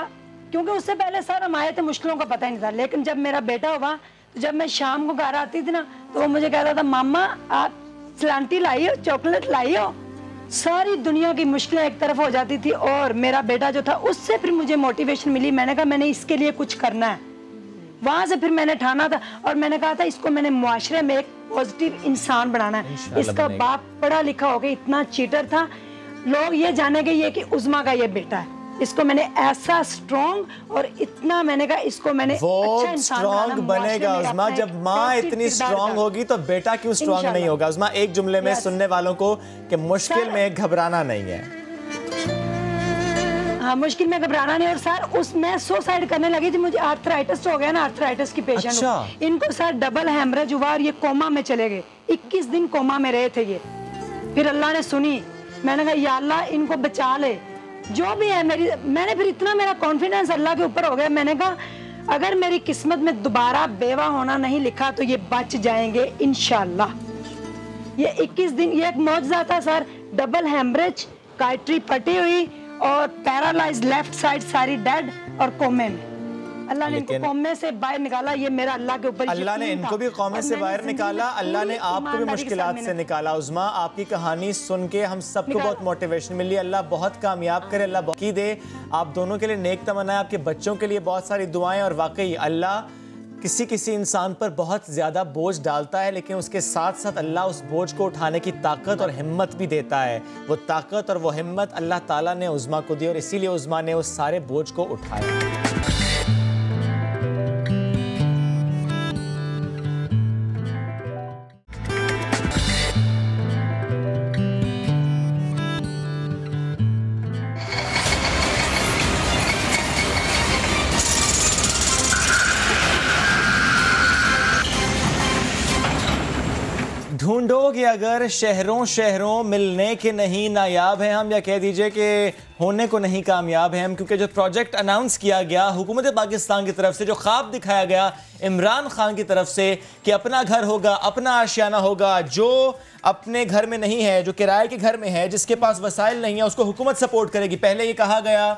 क्योंकि उससे पहले सर हम आए थे मुश्किलों का पता ही नहीं था, लेकिन जब मेरा बेटा हुआ तो जब मैं शाम को घर आती थी ना तो वो मुझे कहता था मामा आप सलांटी लाई हो, चॉकलेट लाई हो। सारी दुनिया की मुश्किलें एक तरफ हो जाती थी और मेरा बेटा जो था उससे फिर मुझे मोटिवेशन मिली। मैंने कहा मैंने इसके लिए कुछ करना है। वहां से फिर मैंने ठाना था और मैंने कहा था इसको मैंने मुआशरे में एक पॉजिटिव इंसान बनाना है। इसका बाप पढ़ा लिखा हो गया, इतना चीटर था, लोग ये जानेंगे ये कि उज़मा का ये बेटा है, इसको मैंने ऐसा स्ट्रॉन्ग और इतना मैंने कहा इसको मैंने अच्छा इंसान स्ट्रॉन्ग बनेगा उस्मा। जब माँ इतनी स्ट्रॉन्ग होगी तो बेटा क्यों स्ट्रॉन्ग नहीं होगा? उस्मा, एक जुमले में सुनने वालों को कि मुश्किल में घबराना नहीं है। हाँ, मुश्किल में घबराना नहीं। और सर मैं सुसाइड करने लगी थी, मुझे आर्थराइटिस हो गया ना, आर्थराइटिस की पेशेंट। अच्छा। इनको सर डबल हेमरेज हुआ और ये कोमा में चले गए। 21 दिन कोमा में रहे थे ये। फिर अल्लाह ने सुनी, मैंने कहा या अल्लाह इनको बचा ले, जो भी है मैंने फिर इतना मेरा कॉन्फिडेंस अल्लाह के ऊपर हो गया। मैंने कहा अगर मेरी किस्मत में दोबारा बेवा होना नहीं लिखा तो ये बच जाएंगे इंशाल्लाह। ये 21 दिन ये एक मौजज़ा था सर। डबल हेमरेज, काइट्री फटी हुई और पैरालाइज लेफ्ट साइड सारी डेड और कोमे में। अल्लाह ने इनको कोमे से बाहर निकाला। ये मेरा अल्लाह के ऊपर अल्लाह ने इनको भी कोमे से बाहर निकाला, अल्लाह ने आपको भी मुश्किलात से निकाला। उस्मा, आपकी कहानी सुन के हम सबको बहुत मोटिवेशन मिली। अल्लाह बहुत कामयाब करे, अल्लाह बरकत दे। आप दोनों के लिए नेक तमन्ना, आपके बच्चों के लिए बहुत सारी दुआएं। और वाकई अल्लाह किसी इंसान पर बहुत ज़्यादा बोझ डालता है, लेकिन उसके साथ साथ अल्लाह उस बोझ को उठाने की ताकत और हिम्मत भी देता है। वो ताकत और वो हिम्मत अल्लाह ताला ने उस्मा को दी और इसीलिए उस्मा ने उस सारे बोझ को उठाया। ढूंढो कि अगर शहरों शहरों मिलने के नहीं नायाब हैं हम, या कह दीजिए कि होने को नहीं कामयाब हैं हम, क्योंकि जो प्रोजेक्ट अनाउंस किया गया हुकूमत पाकिस्तान की तरफ से, जो ख्वाब दिखाया गया इमरान खान की तरफ से कि अपना घर होगा, अपना आशियाना होगा, जो अपने घर में नहीं है, जो किराए के घर में है, जिसके पास वसाइल नहीं है, उसको हुकूमत सपोर्ट करेगी। पहले ये कहा गया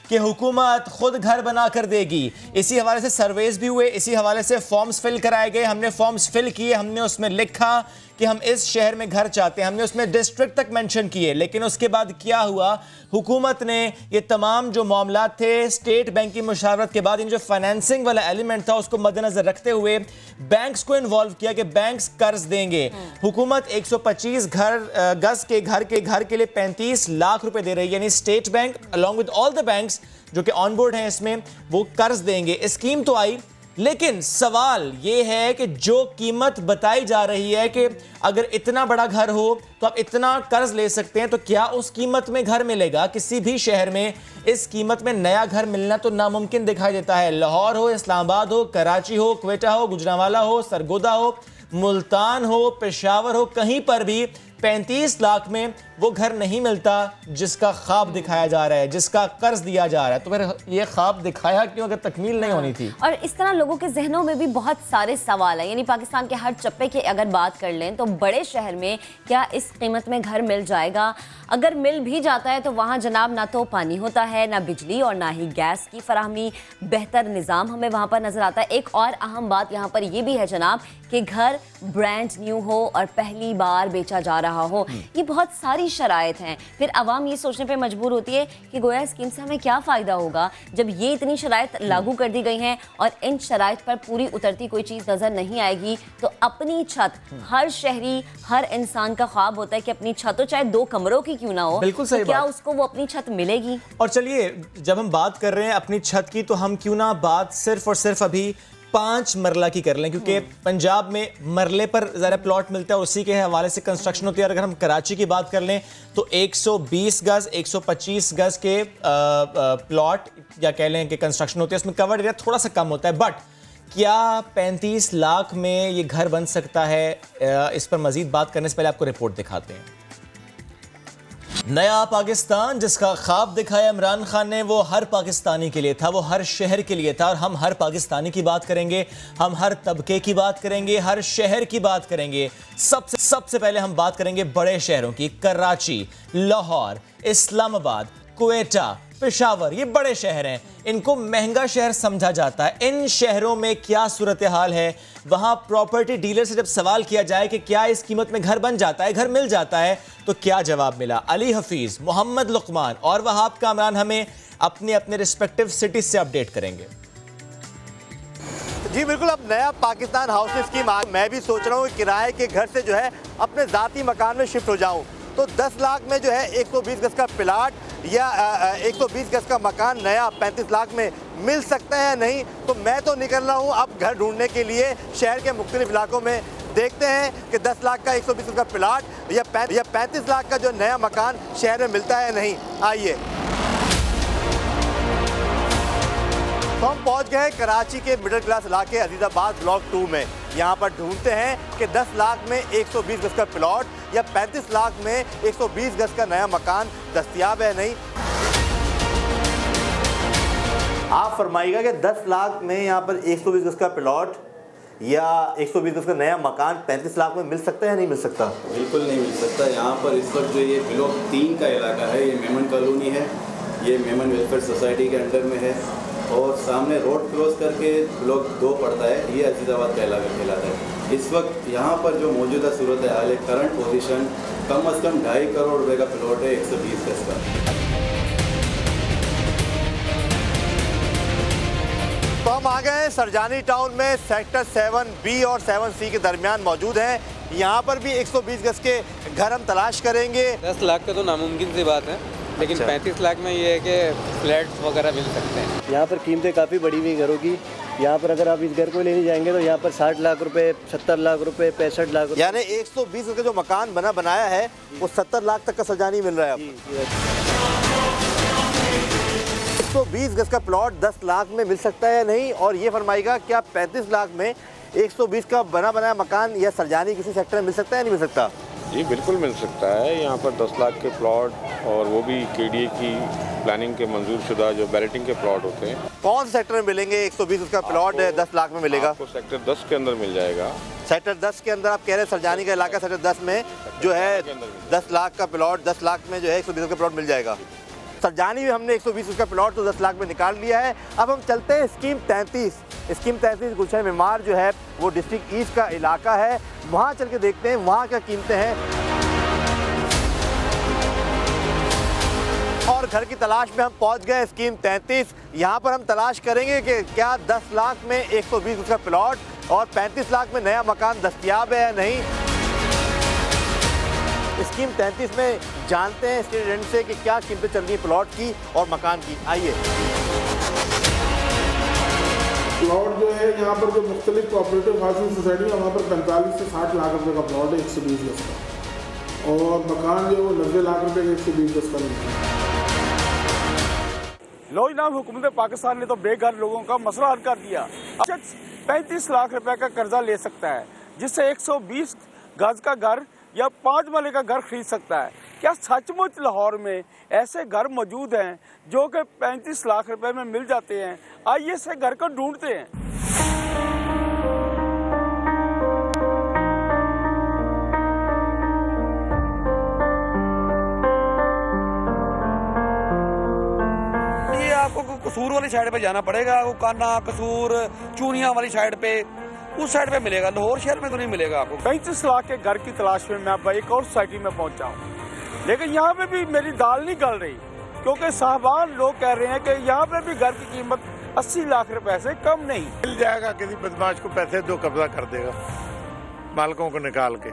कि हुकूमत खुद घर बना कर देगी। इसी हवाले से सर्वेस भी हुए, इसी हवाले से फॉर्म्स फिल कराए गए। हमने फॉर्म्स फिल किए, हमने उसमें लिखा कि हम इस शहर में घर चाहते हैं, हमने उसमें डिस्ट्रिक्ट तक मेंशन किए। लेकिन उसके बाद क्या हुआ, हुकूमत ने ये तमाम जो मामला थे स्टेट बैंक की मुशावरत के बाद, इन जो फाइनेंसिंग वाला एलिमेंट था उसको मद्देनजर रखते हुए बैंक्स को इन्वॉल्व किया कि बैंक्स कर्ज देंगे। हुकूमत 125 गज के घर के लिए 35 लाख रुपए दे रही है, यानी state bank along with all the banks जो कि ऑन बोर्ड हैं इसमें, वो कर्ज देंगे। स्कीम तो आई, लेकिन सवाल ये है कि जो कीमत बताई जा रही है कि अगर इतना बड़ा घर हो तो आप इतना कर्ज ले सकते हैं, तो क्या उस कीमत में घर मिलेगा? किसी भी शहर में इस कीमत में नया घर मिलना तो नामुमकिन दिखाई देता है। लाहौर हो, इस्लामाबाद हो, कराची हो, क्वेटा हो, गुजरांवाला हो, सरगोदा हो, मुल्तान हो, पेशावर हो, कहीं पर भी 35 लाख में वो घर नहीं मिलता जिसका ख्वाब दिखाया जा रहा है, जिसका कर्ज दिया जा रहा है। तो फिर ये ख्वाब दिखाया क्यों अगर तकमील नहीं होनी थी? और इस तरह लोगों के जहनों में भी बहुत सारे सवाल हैं। यानी पाकिस्तान के हर चप्पे की अगर बात कर लें तो बड़े शहर में क्या इस कीमत में घर मिल जाएगा? अगर मिल भी जाता है तो वहाँ जनाब ना तो पानी होता है, ना बिजली और ना ही गैस की फराहमी। बेहतर निज़ाम हमें वहाँ पर नज़र आता है। एक और अहम बात यहाँ पर यह भी है जनाब कि घर ब्रांड न्यू हो और पहली बार बेचा जा रहा हो। ये बहुत सारी शराइत हैं। फिर आवाम ये सोचने पे मजबूर होती है कि गोया स्कीम से हमें क्या फ़ायदा होगा जब ये इतनी शराइत लागू कर दी गई हैं और इन शराइत पर पूरी उतरती कोई चीज़ नज़र नहीं आएगी। तो अपनी छत हर शहरी, हर इंसान का ख्वाब होता है कि अपनी छत हो, चाहे 2 कमरों की क्यों ना हो, बिल्कुल सही तो क्या बात। उसको वो अपनी छत मिलेगी? और चलिए, जब हम बात कर रहे हैं अपनी छत की, तो हम क्यों ना बात सिर्फ और सिर्फ अभी 5 मरला की कर लें, क्योंकि पंजाब में मरले पर ज़रा प्लॉट मिलता है, उसी के हवाले से कंस्ट्रक्शन होती है। और अगर हम कराची की बात कर लें तो 120 गज 125 गज के प्लॉट या कह लें कि कंस्ट्रक्शन होती है, उसमें कवर्ड एरिया थोड़ा सा कम होता है। बट क्या 35 लाख में ये घर बन सकता है? इस पर मजीद बात करने से पहले आपको रिपोर्ट दिखाते हैं। नया पाकिस्तान जिसका ख्वाब दिखाया इमरान खान ने, वो हर पाकिस्तानी के लिए था, वो हर शहर के लिए था। और हम हर पाकिस्तानी की बात करेंगे, हम हर तबके की बात करेंगे, हर शहर की बात करेंगे। सबसे पहले हम बात करेंगे बड़े शहरों की। कराची, लाहौर, इस्लामाबाद, क्वेटा, पेशावर, ये बड़े शहर हैं, इनको महंगा शहर समझा जाता है। इन शहरों में क्या सूरत हाल है? वहाँ प्रॉपर्टी डीलर से जब सवाल किया जाए कि क्या इस कीमत में घर बन जाता है, घर मिल जाता है, तो क्या जवाब मिला? अली हफीज़, मोहम्मद लुकमान और वहाब कामरान हमें अपने अपने रिस्पेक्टिव सिटीज से अपडेट करेंगे। जी बिल्कुल, अब नया पाकिस्तान हाउस स्कीम आ, मैं भी सोच रहा हूँ कि किराए के घर से जो है अपने ज़ाती मकान में शिफ्ट हो जाऊँ। तो 10 लाख में जो है 120 गज का प्लाट या 120 गज का मकान नया 35 लाख में मिल सकता है या नहीं। तो मैं तो निकल रहा हूँ अब घर ढूंढने के लिए शहर के मुख्तलिफ इलाकों में। देखते हैं कि 10 लाख का 120 गज का प्लाट या 35 लाख का जो नया मकान शहर में मिलता है या नहीं। आइए, तो हम पहुंच गए कराची के मिडिल क्लास इलाके अजीज़ाबाद ब्लॉक 2 में। यहाँ पर ढूंढते हैं कि 10 लाख में 120 गज का प्लॉट या 35 लाख में 120 गज का नया मकान दस्तयाब है नहीं। आप फरमाइएगा कि 10 लाख में यहाँ पर 120 गज का प्लॉट या 120 गज का नया मकान 35 लाख में मिल सकता है या नहीं मिल सकता? बिल्कुल नहीं मिल सकता। यहाँ पर इस वक्त जो ये ब्लॉक 3 का इलाका है, ये मेमन कॉलोनी है, ये मेमन वेलफेयर सोसाइटी के अंडर में है और सामने रोड क्रॉस करके ब्लॉक 2 पड़ता है, ये अजीज़ाबाद का इलाका कहलाता है। इस वक्त यहाँ पर जो मौजूदा सूरत हाल है, करंट पोजीशन कम से कम 2.5 करोड़ रुपए का प्लॉट है 120 गज का। तो हम आ गए सरजानी टाउन में, सेक्टर 7B और 7C के दरमियान मौजूद हैं। यहाँ पर भी 120 गज के घर हम तलाश करेंगे। 10 लाख का तो नामुमकिन सी बात है, लेकिन 35 लाख में ये है कि फ्लैट्स वगैरह मिल सकते हैं। यहाँ पर कीमतें काफ़ी बढ़ी हुई घरों की। यहाँ पर अगर आप इस घर को लेने जाएंगे तो यहाँ पर 60 लाख रुपए, 70 लाख रुपए, 65 लाख रुपए, यानी 120 गज का जो मकान बनाया है वो 70 लाख तक का सरजानी मिल रहा है। 120 गज का प्लॉट 10 लाख में मिल सकता है या नहीं, और ये फरमाइएगा क्या 35 लाख में 120 का बनाया मकान या सरजानी किसी सेक्टर में मिल सकता है या नहीं मिल सकता? जी बिल्कुल मिल सकता है। यहाँ पर 10 लाख के प्लॉट और वो भी KDA की प्लानिंग के मंजूर शुदा जो बैलेटिंग के प्लॉट होते हैं। कौन से सेक्टर में मिलेंगे 120 का प्लॉट 10 लाख में मिलेगा? आपको सेक्टर 10 के अंदर मिल जाएगा। सेक्टर 10 के अंदर आप कह रहे हैं सरजानी का इलाका सेक्टर 10 में जो है 10 लाख का प्लॉट, 10 लाख में जो है 120 का प्लॉट मिल जाएगा। सरजानी में हमने 120 का प्लॉट तो 10 लाख में निकाल लिया है। अब हम चलते हैं स्कीम 33। स्कीम 33 गुलशन मेमार जो है वो डिस्ट्रिक्ट ईस्ट का इलाका है, वहाँ चल के देखते हैं वहाँ क्या कीमतें हैं। और घर की तलाश में हम पहुँच गए स्कीम 33। यहाँ पर हम तलाश करेंगे कि क्या 10 लाख में 120 का प्लॉट और 35 लाख में नया मकान दस्तयाब है या नहीं। स्कीम 33 में जानते हैं स्टूडेंट से कि क्या कीमतें चल रही है प्लॉट की और मकान की। आइए, प्लॉट जो है यहाँ पर जो मुख्तलिफ कोऑपरेटिव हाउसिंग सोसाइटी है वहाँ पर 45 से 60 लाख रुपए का प्लॉट है 120 गज का, और मकान जो है वो 90 लाख रुपए का 120 गज का मिलता है। लो जनाब, हुकूमत पाकिस्तान ने तो बेघर लोगों का मसला हल कर दिया। शख्स 35 लाख रुपए का कर्जा ले सकता है जिससे 120 गज का घर या 5 महले का घर खरीद सकता है। क्या सचमुच लाहौर में ऐसे घर मौजूद हैं जो कि 35 लाख रुपए में मिल जाते हैं? आइए ऐसे घर को ढूंढते हैं। ये आपको कसूर वाली साइड पे जाना पड़ेगा, वो काना कसूर चूनिया वाली साइड पे, उस साइड पे मिलेगा। लाहौर शहर में तो नहीं मिलेगा आपको। 35 लाख के घर की तलाश में मैं अब एक और सोसाइटी में पहुंचा हूँ, लेकिन यहाँ पे भी मेरी दाल नहीं गल रही, क्योंकि साहबान लोग कह रहे हैं कि यहाँ पे भी घर की कीमत 80 लाख रुपए से कम नहीं। मिल जाएगा, किसी बदमाश को पैसे दो कब्जा कर देगा मालिकों को निकाल के।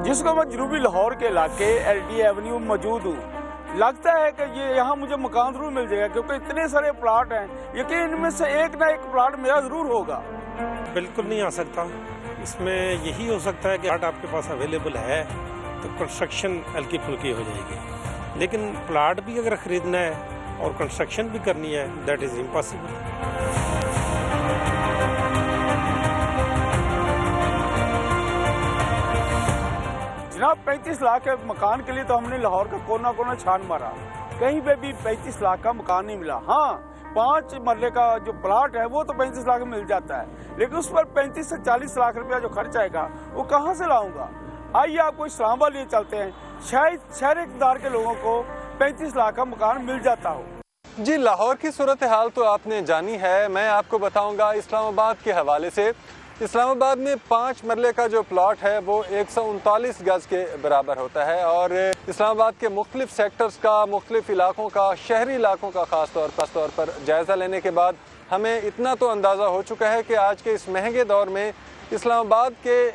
जिसको मैं जनूबी लाहौर के इलाके LD एवेन्यू मौजूद हूँ, लगता है कि ये यहाँ मुझे मकान जरूर मिल जाएगा, क्योंकि इतने सारे प्लाट हैं, यकीन इनमें से एक ना एक प्लाट मेरा जरूर होगा। बिल्कुल नहीं आ सकता। इसमें यही हो सकता है कि प्लाट आपके पास अवेलेबल है तो कंस्ट्रक्शन हल्की फुल्की हो जाएगी, लेकिन प्लाट भी अगर ख़रीदना है और कंस्ट्रक्शन भी करनी है, दैट इज़ इम्पॉसिबल। जनाब 35 लाख के मकान के लिए तो हमने लाहौर का कोना कोना छान मारा, कहीं पे भी 35 लाख का मकान नहीं मिला। हाँ, 5 मरले का जो प्लाट है वो तो 35 लाख में मिल जाता है, लेकिन उस पर 35 से 40 लाख रुपया जो खर्च आएगा वो कहाँ से लाऊंगा। आइए आपको इस्लामाबाद लिए चलते हैं, शायद शहर इक़्तिदार के लोगों को 35 लाख का मकान मिल जाता हो। जी, लाहौर की सूरत हाल तो आपने जानी है, मैं आपको बताऊंगा इस्लामाबाद के हवाले से। इस्लामाबाद में 5 मरले का जो प्लॉट है वो 139 गज के बराबर होता है, और इस्लामाबाद के मुख्तलिफ सेक्टर्स का, मुख्तलिफ इलाकों का, शहरी इलाकों का ख़ास तौर पर जायज़ा लेने के बाद हमें इतना तो अंदाज़ा हो चुका है कि आज के इस महंगे दौर में इस्लामाबाद के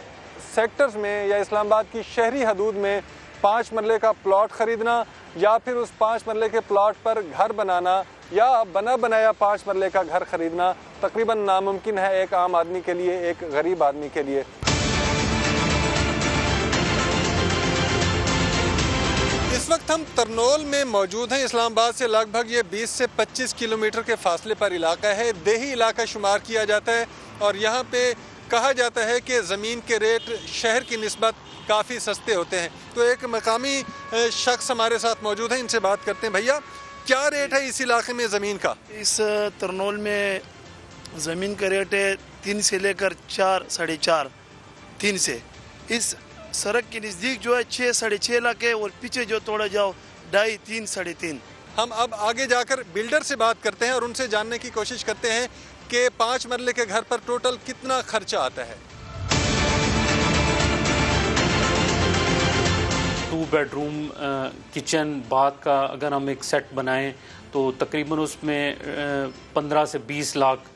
सेक्टर्स में या इस्लामाबाद की शहरी हदूद में 5 मरले का प्लॉट ख़रीदना या फिर उस 5 मरले के प्लॉट पर घर बनाना या बना बनाया 5 मरले का घर ख़रीदना तकरीबन नामुमकिन है एक आम आदमी के लिए, एक गरीब आदमी के लिए। इस वक्त हम तरनोल में मौजूद हैं। इस्लामाबाद से लगभग ये 20 से 25 किलोमीटर के फासले पर इलाका है, देही इलाका शुमार किया जाता है और यहाँ पे कहा जाता है कि ज़मीन के रेट शहर की निस्बत काफ़ी सस्ते होते हैं। तो एक मकामी शख्स हमारे साथ मौजूद हैं, इनसे बात करते हैं। भैया, क्या रेट है इस इलाके में ज़मीन का? इस तरनोल में ज़मीन का रेट है 3 से लेकर 4, 4.5, 3 से। इस सड़क के नज़दीक जो है 6, 6.5 लाख है और पीछे जो थोड़ा जाओ 2.5, 3, 3.5। हम अब आगे जाकर बिल्डर से बात करते हैं और उनसे जानने की कोशिश करते हैं कि 5 मरले के घर पर टोटल कितना खर्चा आता है। 2 बेडरूम किचन बाथ का अगर हम एक सेट बनाएं तो तकरीबन उसमें 15 से 20 लाख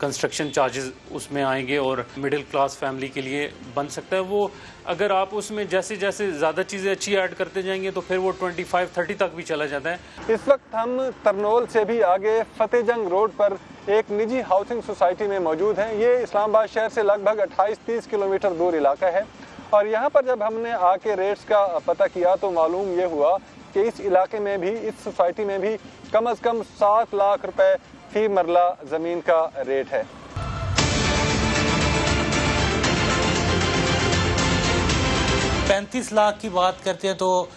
कंस्ट्रक्शन चार्जेस उसमें आएंगे और मिडिल क्लास फैमिली के लिए बन सकता है वो। अगर आप उसमें जैसे जैसे ज़्यादा चीज़ें अच्छी ऐड करते जाएंगे तो फिर वो 25-30 तक भी चला जाता है। इस वक्त हम तरनोल से भी आगे फतेहजंग रोड पर एक निजी हाउसिंग सोसाइटी में मौजूद हैं। ये इस्लामाबाद शहर से लगभग 28-30 किलोमीटर दूर इलाका है और यहाँ पर जब हमने आके रेट्स का पता किया तो मालूम ये हुआ कि इस इलाके में भी, इस सोसाइटी में भी कम अज़ कम 7 लाख रुपए फी मरला ज़मीन का रेट है। $35 लाख की बात करते हैं तो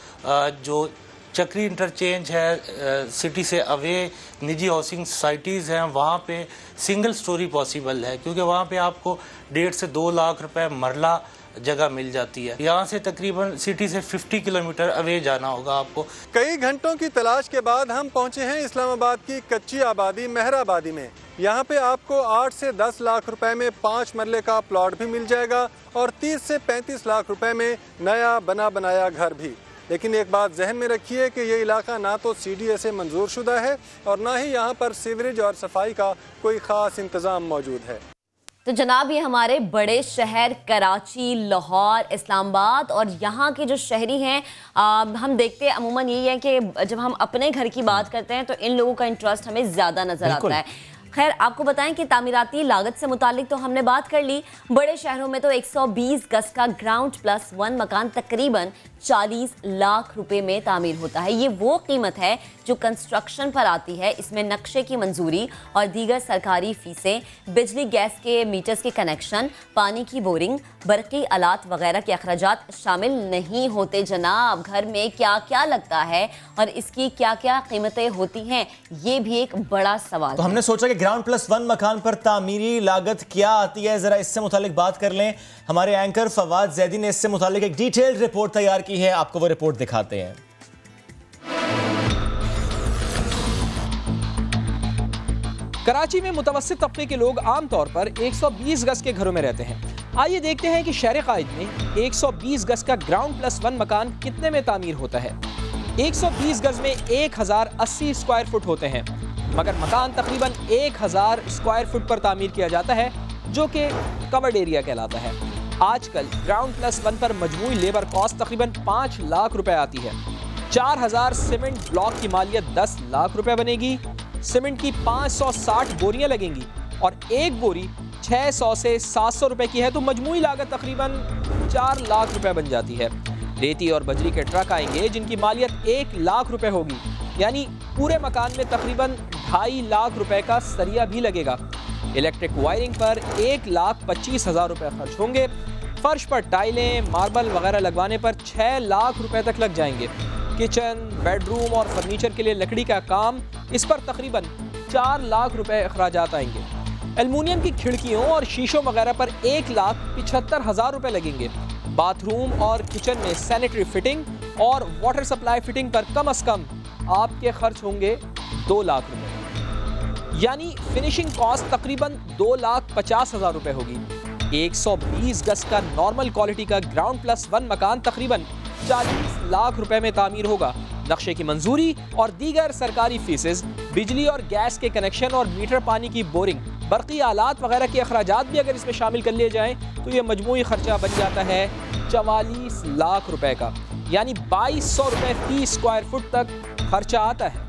जो चक्री इंटरचेंज है, सिटी से अवे निजी हाउसिंग सोसाइटीज़ हैं, वहाँ पे सिंगल स्टोरी पॉसिबल है क्योंकि वहाँ पे आपको 1.5 से 2 लाख रुपए मरला जगह मिल जाती है। यहाँ से तकरीबन सिटी से 50 किलोमीटर अवे जाना होगा आपको। कई घंटों की तलाश के बाद हम पहुँचे हैं इस्लामाबाद की कच्ची आबादी मेहराबादी में। यहाँ पे आपको 8 से 10 लाख रुपए में 5 मरले का प्लॉट भी मिल जाएगा और 30 से 35 लाख रुपए में नया बना बनाया घर भी। लेकिन एक बात जहन में रखिए कि ये इलाका ना तो CDA से मंजूर शुदा है और ना ही यहाँ पर सीवरेज और सफाई का कोई ख़ास इंतज़ाम मौजूद है। तो जनाब, ये हमारे बड़े शहर कराची, लाहौर, इस्लामाबाद और यहाँ के जो शहरी हैं, हम देखते हैं अमूमन यही है कि जब हम अपने घर की बात करते हैं तो इन लोगों का इंटरेस्ट हमें ज़्यादा नज़र आता है। खैर, आपको बताएं कि तामीराती लागत से मुतालिक तो हमने बात कर ली। बड़े शहरों में तो 120 गज का ग्राउंड प्लस 1 मकान तकरीबन 40 लाख रुपए में तामीर होता है। ये वो कीमत है जो कंस्ट्रक्शन पर आती है। इसमें नक्शे की मंजूरी और दीगर सरकारी फीसें, बिजली गैस के मीटर्स के कनेक्शन, पानी की बोरिंग, बरकी आलात वगैरह के अखराजात शामिल नहीं होते। जनाब, घर में क्या क्या लगता है और इसकी क्या क्या कीमतें होती हैं, ये भी एक बड़ा सवाल तो हमने सोचा कि ग्राउंड प्लस 1 मकान पर तामीरी लागत क्या आती है, जरा इससे मुतालिक बात कर लें। हमारे एंकर फवाद जैदी ने इससे मुतालिक एक डिटेल्ड रिपोर्ट तैयार की है, आपको वो रिपोर्ट दिखाते हैं। कराची में मुतवस्सित तबके के लोग आमतौर पर 120 गज के घरों में रहते हैं। आइए देखते हैं कि शहर कायद में 120 गज का ग्राउंड प्लस 1 मकान कितने में तामीर होता है। 120 गज में 1080 स्क्वायर फुट होते हैं, मगर मकान तकरीबन 1000 स्क्वायर फुट पर तामीर किया जाता है, जो कि कवर्ड एरिया कहलाता है। आजकल ग्राउंड प्लस 1 पर मजमूई लेबर कॉस्ट तकरीबन 5 लाख रुपए आती है। 4000 सीमेंट ब्लॉक की मालियत 10 लाख रुपए बनेगी। सीमेंट की 560 बोरियां लगेंगी और एक बोरी 600 से 700 रुपए की है, तो मजमूई लागत तकरीबन 4 लाख रुपए बन जाती है। रेती और बजरी के ट्रक आएंगे जिनकी मालियत 1 लाख रुपए होगी, यानी पूरे मकान में तकरीबन 2.5 लाख रुपए का सरिया भी लगेगा। इलेक्ट्रिक वायरिंग पर 1,25,000 रुपए खर्च होंगे। फर्श पर टाइलें, मार्बल वगैरह लगवाने पर 6 लाख रुपए तक लग जाएंगे। किचन, बेडरूम और फर्नीचर के लिए लकड़ी का काम, इस पर तकरीबन 4 लाख रुपए अखराजात आएंगे। एल्युमिनियम की खिड़कियों और शीशों वगैरह पर 1,75,000 रुपए लगेंगे। बाथरूम और किचन में सैनिटरी फिटिंग और वाटर सप्लाई फिटिंग पर कम से कम आपके खर्च होंगे 2 लाख रुपए, यानी फिनिशिंग कॉस्ट तकरीबन 2,50,000 रुपए होगी। 120 गज का नॉर्मल क्वालिटी का ग्राउंड प्लस 1 मकान तकरीबन 40 लाख रुपए में तामीर होगा, नक्शे की मंजूरी और दीगर सरकारी फीसेस, बिजली और गैस के कनेक्शन और मीटर पानी की बोरिंग, बरकी आलात वगैरह के अखराजात भी अगर इसमें शामिल कर लिए जाएं तो ये मजमूई खर्चा बन जाता है 44 लाख रुपए का, यानी 2200 रुपए फी स्क्वायर फुट तक खर्चा आता है।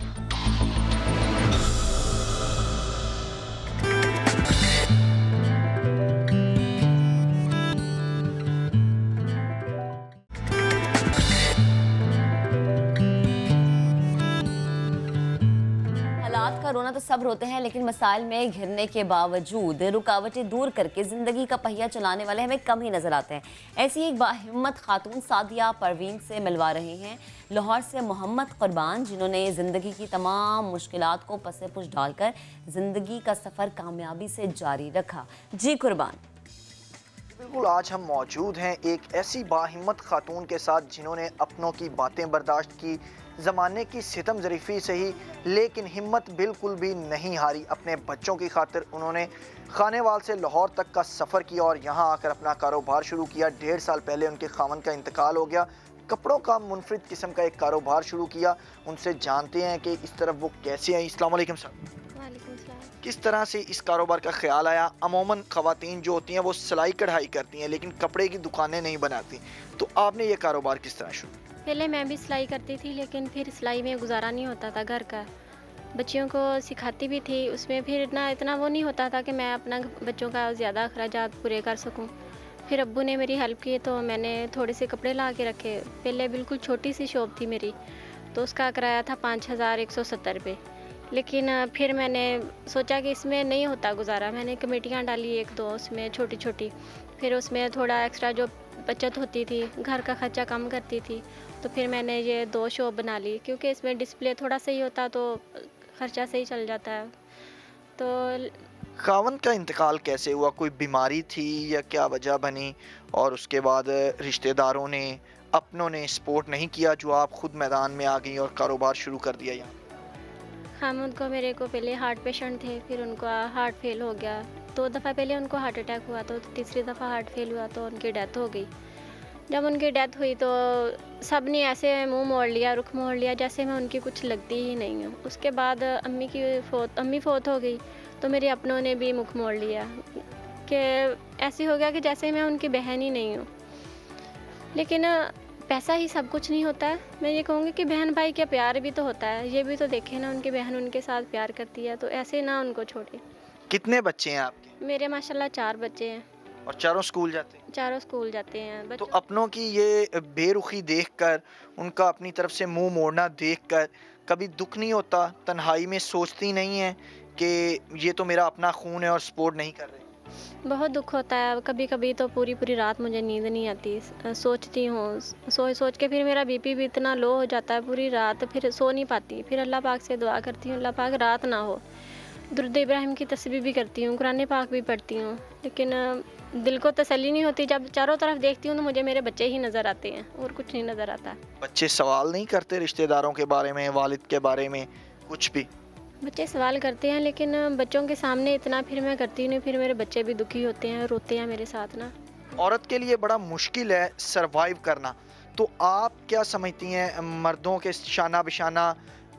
रोना तो सब रोते हैं, लेकिन मसाइल में घिरने के बावजूद रुकावटें दूर करके ज़िंदगी का पहिया चलाने वाले हमें कम ही नज़र आते हैं। ऐसी एक बाहिम्मत खातून सादिया परवीन से मिलवा रहे हैं लाहौर से मोहम्मद कुर्बान, जिन्होंने ज़िंदगी की तमाम मुश्किलात को पसे पुश डालकर ज़िंदगी का सफ़र कामयाबी से जारी रखा। जी कुर्बान। बिल्कुल, आज हम मौजूद हैं एक ऐसी बाहिम्मत खातून के साथ जिन्होंने अपनों की बातें बर्दाश्त की, ज़माने की सितम ज़रीफ़ी सही, लेकिन हिम्मत बिल्कुल भी नहीं हारी। अपने बच्चों की खातिर उन्होंने खानेवाल से लाहौर तक का सफ़र किया और यहाँ आकर अपना कारोबार शुरू किया। 1.5 साल पहले उनके खामन का इंतकाल हो गया। कपड़ों का मुनफरिद किस्म का एक कारोबार शुरू किया। उनसे जानते हैं कि इस तरफ वो कैसे हैं। अस्सलाम वालेकुम सर। किस तरह से इस कारोबार का ख्याल आया? अमूमन ख़वातीन जो होती हैं वो सिलाई कढ़ाई करती हैं, लेकिन कपड़े की दुकानें नहीं बनाती, तो आपने ये कारोबार किस तरह शुरू? पहले मैं भी सिलाई करती थी, लेकिन फिर सिलाई में गुजारा नहीं होता था घर का। बच्चियों को सिखाती भी थी, उसमें फिर इतना वो नहीं होता था कि मैं अपना बच्चों का ज़्यादा अखराजात पूरे कर सकूं। फिर अब्बू ने मेरी हेल्प की तो मैंने थोड़े से कपड़े ला के रखे। पहले बिल्कुल छोटी सी शॉप थी मेरी, तो उसका किराया था 5170 रुपये। लेकिन फिर मैंने सोचा कि इसमें नहीं होता गुजारा। मैंने कमेटियाँ डाली 1-2 उसमें छोटी छोटी, फिर उसमें थोड़ा एक्स्ट्रा जो बचत होती थी, घर का खर्चा कम करती थी, तो फिर मैंने ये 2 शॉप बना ली, क्योंकि इसमें डिस्प्ले थोड़ा सही होता तो खर्चा सही चल जाता है। तो खावन का इंतकाल कैसे हुआ? कोई बीमारी थी या क्या वजह बनी? और उसके बाद रिश्तेदारों ने, अपनों ने सपोर्ट नहीं किया जो आप खुद मैदान में आ गई और कारोबार शुरू कर दिया? यहाँ खामद को, मेरे को पहले हार्ट पेशेंट थे, फिर उनका हार्ट फेल हो गया। 2 दफ़ा पहले उनको हार्ट अटैक हुआ, तो तीसरी दफ़ा हार्ट फेल हुआ तो उनकी डेथ हो गई। जब उनकी डेथ हुई तो सब ने ऐसे मुंह मोड़ लिया, रुख मोड़ लिया, जैसे मैं उनकी कुछ लगती ही नहीं हूँ। उसके बाद अम्मी फोत हो गई, तो मेरे अपनों ने भी मुख मोड़ लिया कि ऐसे हो गया कि जैसे मैं उनकी बहन ही नहीं हूँ। लेकिन पैसा ही सब कुछ नहीं होता है। मैं ये कहूँगी कि बहन भाई का प्यार भी तो होता है, ये भी तो देखें ना, उनकी बहन उनके साथ प्यार करती है, तो ऐसे ना उनको छोड़े। कितने बच्चे हैं आपके? मेरे माशाल्लाह 4 बच्चे हैं। और चारों स्कूल जाते हैं? चारों स्कूल जाते हैं। तो अपनों की ये बेरुखी देखकर, उनका अपनी तरफ से मुंह मोड़ना देखकर कभी दुख नहीं होता? तन्हाई में सोचती नहीं है कि ये तो मेरा अपना खून है और सपोर्ट नहीं कर रहे? बहुत दुख होता है। कभी कभी तो पूरी रात मुझे नींद नहीं आती, सोचती हूँ, सोच के फिर मेरा बीपी भी इतना लो हो जाता है पूरी रात, फिर सो नहीं पाती। फिर अल्लाह पाक से दुआ करती हूँ, अल्लाह पाक रात ना हो। दुरूद इब्राहिम की तस्बीह भी करती हूँ, कुरान पाक भी पढ़ती हूँ, लेकिन दिल को तसल्ली नहीं होती। जब चारों तरफ देखती हूँ तो मुझे मेरे बच्चे ही नज़र आते हैं और कुछ नहीं नज़र आता। बच्चे सवाल नहीं करते रिश्तेदारों के बारे में, वालिद के बारे में कुछ भी? बच्चे सवाल करते हैं, लेकिन बच्चों के सामने इतना फिर मैं करती नहीं, फिर मेरे बच्चे भी दुखी होते हैं, रोते हैं मेरे साथ ना। औरत के लिए बड़ा मुश्किल है सरवाइव करना, तो आप क्या समझती हैं मर्दों के शाना बिशाना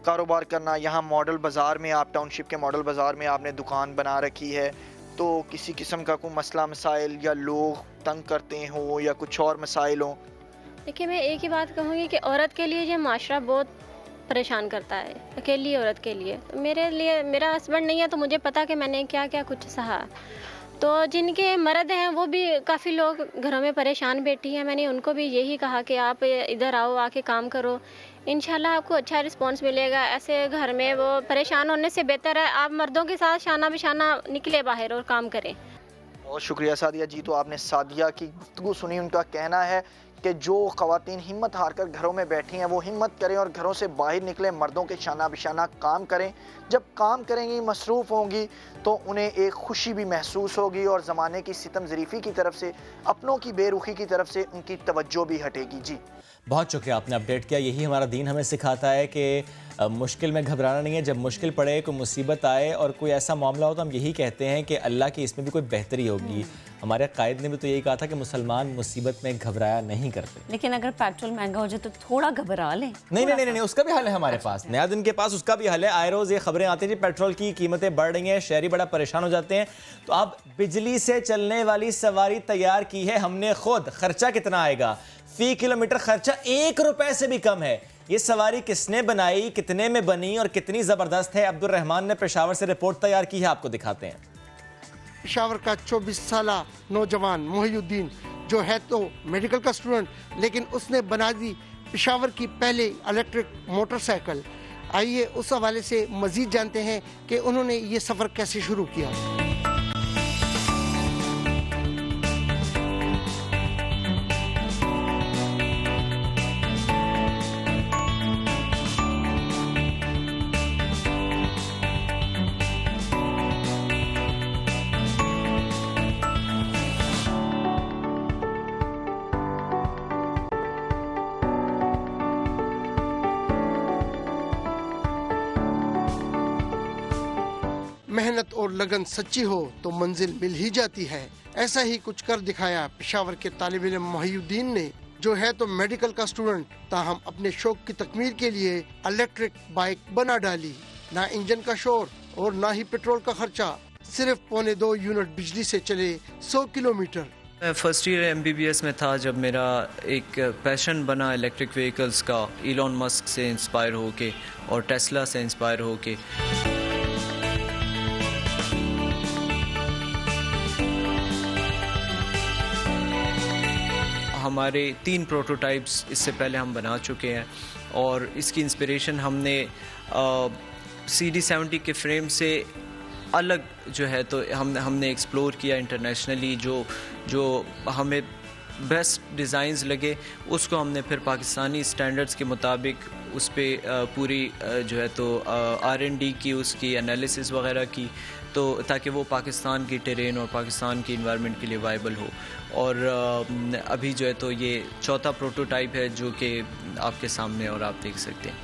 कारोबार करना? यहाँ मॉडल बाज़ार में, आप टाउनशिप के मॉडल बाज़ार में आपने दुकान बना रखी है, तो किसी किस्म का कोई मसला मसाइल या लोग तंग करते हो या कुछ और मसाइल हो? देखिए, मैं एक ही बात कहूँगी कि औरत के लिए ये माशरा बहुत परेशान करता है, अकेली औरत के लिए। तो मेरे लिए, मेरा हस्बैंड नहीं है तो मुझे पता कि मैंने क्या क्या कुछ सहा। तो जिनके मर्द हैं वो भी काफ़ी लोग घरों में परेशान बैठी हैं, मैंने उनको भी यही कहा कि आप इधर आओ, आके काम करो, इंशाल्लाह आपको अच्छा रिस्पांस मिलेगा। ऐसे घर में वो परेशान होने से बेहतर है आप मर्दों के साथ शाना बिशाना निकले बाहर और काम करें। बहुत शुक्रिया सादिया जी। तो आपने सादिया की गुफ्तगू सुनी। उनका कहना है कि जो ख़वातीन हिम्मत हार कर घरों में बैठी हैं वो हिम्मत करें और घरों से बाहर निकलें, मर्दों के शाना बिशाना काम करें। जब काम करेंगी, मसरूफ़ होंगी, तो उन्हें एक खुशी भी महसूस होगी और ज़माने की सितम ज़रीफ़ी की तरफ से, अपनों की बेरुखी की तरफ से उनकी तवज्जो भी हटेगी। जी बहुत शुक्रिया, आपने अपडेट किया। यही हमारा दीन हमें सिखाता है कि मुश्किल में घबराना नहीं है। जब मुश्किल पड़े, कोई मुसीबत आए और कोई ऐसा मामला हो तो हम यही कहते हैं कि अल्लाह की इसमें भी कोई बेहतरी होगी। हमारे कायद ने भी तो यही कहा था कि मुसलमान मुसीबत में घबराया नहीं करते। लेकिन अगर पेट्रोल महंगा हो जाए तो थोड़ा घबरा लें। नहीं, उसका भी हल है हमारे पास। नया दिन के पास उसका भी हल है। आए रोज़ ये खबरें आती हैं जी पेट्रोल की कीमतें बढ़ रही हैं, शहरी बड़ा परेशान हो जाते हैं। तो अब बिजली से चलने वाली सवारी तैयार की है हमने खुद। खर्चा कितना आएगा? फी किलोमीटर खर्चा 1 रुपए से भी कम है। ये सवारी किसने बनाई, कितने में बनी और कितनी ज़बरदस्त है, अब्दुल रहमान ने पेशावर से रिपोर्ट तैयार की है, आपको दिखाते हैं। पेशावर का 24 साल नौजवान मोहिउद्दीन जो है तो मेडिकल का स्टूडेंट, लेकिन उसने बना दी पेशावर की पहले इलेक्ट्रिक मोटरसाइकिल। आइए उस हवाले से मजीद जानते हैं कि उन्होंने ये सफ़र कैसे शुरू किया। मेहनत और लगन सच्ची हो तो मंजिल मिल ही जाती है। ऐसा ही कुछ कर दिखाया पेशावर के तालिब इल्म मोहिउद्दीन ने, जो है तो मेडिकल का स्टूडेंट, ताहम अपने शौक की तकमील के लिए इलेक्ट्रिक बाइक बना डाली। ना इंजन का शोर और ना ही पेट्रोल का खर्चा, सिर्फ 1.25 यूनिट बिजली से चले 100 किलोमीटर। मैं फर्स्ट ईयर MBBS में था जब मेरा एक पैशन बना इलेक्ट्रिक व्हीकल्स का, इलॉन मस्क से इंस्पायर होके और टेस्ला से इंस्पायर होके। हमारे 3 प्रोटोटाइप्स इससे पहले हम बना चुके हैं और इसकी इंस्पिरेशन हमने CD70 के फ्रेम से अलग जो है तो हमने एक्सप्लोर किया इंटरनेशनली। जो हमें बेस्ट डिज़ाइंस लगे उसको हमने फिर पाकिस्तानी स्टैंडर्ड्स के मुताबिक उस पर पूरी जो है तो R&D की, उसकी एनालिसिस वगैरह की, तो ताकि वो पाकिस्तान की टेरेन और पाकिस्तान की इन्वायरमेंट के लिए वाइबल हो। और अभी जो है तो ये 4था प्रोटोटाइप है जो कि आपके सामने और आप देख सकते हैं।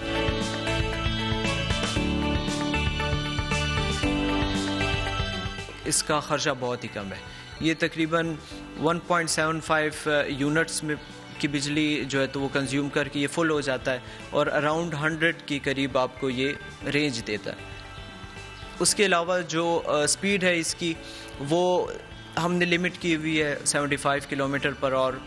इसका खर्चा बहुत ही कम है। ये तकरीबन 1.75 यूनिट्स में की बिजली जो है तो वो कंज्यूम करके ये फुल हो जाता है और अराउंड 100 के करीब आपको ये रेंज देता है। उसके अलावा जो स्पीड है इसकी वो हमने लिमिट की हुई है 75 किलोमीटर पर आवर।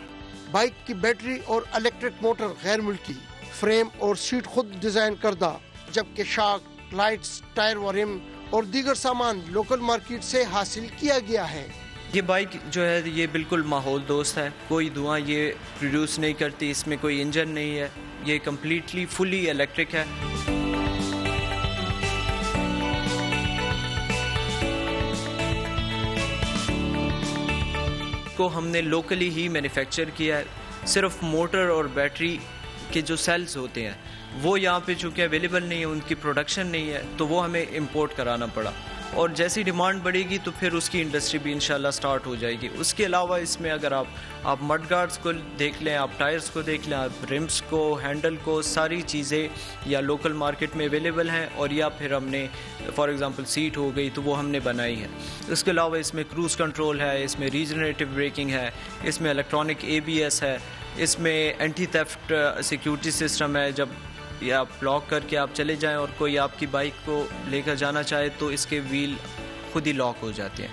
बाइक की बैटरी और इलेक्ट्रिक मोटर गैर मुल्की, फ्रेम और सीट खुद डिजाइन करदा, जबकि शाक, लाइट्स, टायर व रिम और दीगर सामान लोकल मार्केट से हासिल किया गया है। ये बाइक जो है ये बिल्कुल माहौल दोस्त है, कोई धुआं ये प्रोड्यूस नहीं करती, इसमें कोई इंजन नहीं है, ये कम्प्लीटली फुली इलेक्ट्रिक है। को हमने लोकली ही मैन्युफैक्चर किया है। सिर्फ मोटर और बैटरी के जो सेल्स होते हैं वो यहाँ पे चूँकि अवेलेबल नहीं है, उनकी प्रोडक्शन नहीं है, तो वो हमें इंपोर्ट कराना पड़ा। और जैसी डिमांड बढ़ेगी तो फिर उसकी इंडस्ट्री भी इंशाल्लाह स्टार्ट हो जाएगी। उसके अलावा इसमें अगर आप मड गार्ड्स को देख लें, आप टायर्स को देख लें, आप रिम्स को, हैंडल को, सारी चीज़ें या लोकल मार्केट में अवेलेबल हैं और या फिर हमने फॉर एग्ज़ाम्पल सीट हो गई तो वो हमने बनाई है। उसके अलावा इसमें क्रूज़ कंट्रोल है, इसमें रीजनरेटिव ब्रेकिंग है, इसमें इलेक्ट्रॉनिक ABS है, इसमें एंटी थेफ्ट सिक्योरिटी सिस्टम है। जब या आप लॉक करके आप चले जाएं और कोई आपकी बाइक को लेकर जाना चाहे तो इसके व्हील खुद ही लॉक हो जाते हैं।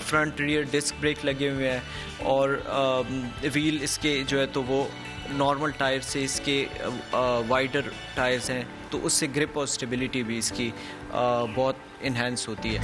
फ्रंट रियर डिस्क ब्रेक लगे हुए हैं और व्हील इसके जो है तो वो नॉर्मल टायर से इसके वाइडर टायर्स हैं, तो उससे ग्रिप और स्टेबिलिटी भी इसकी बहुत इन्हेंस होती है।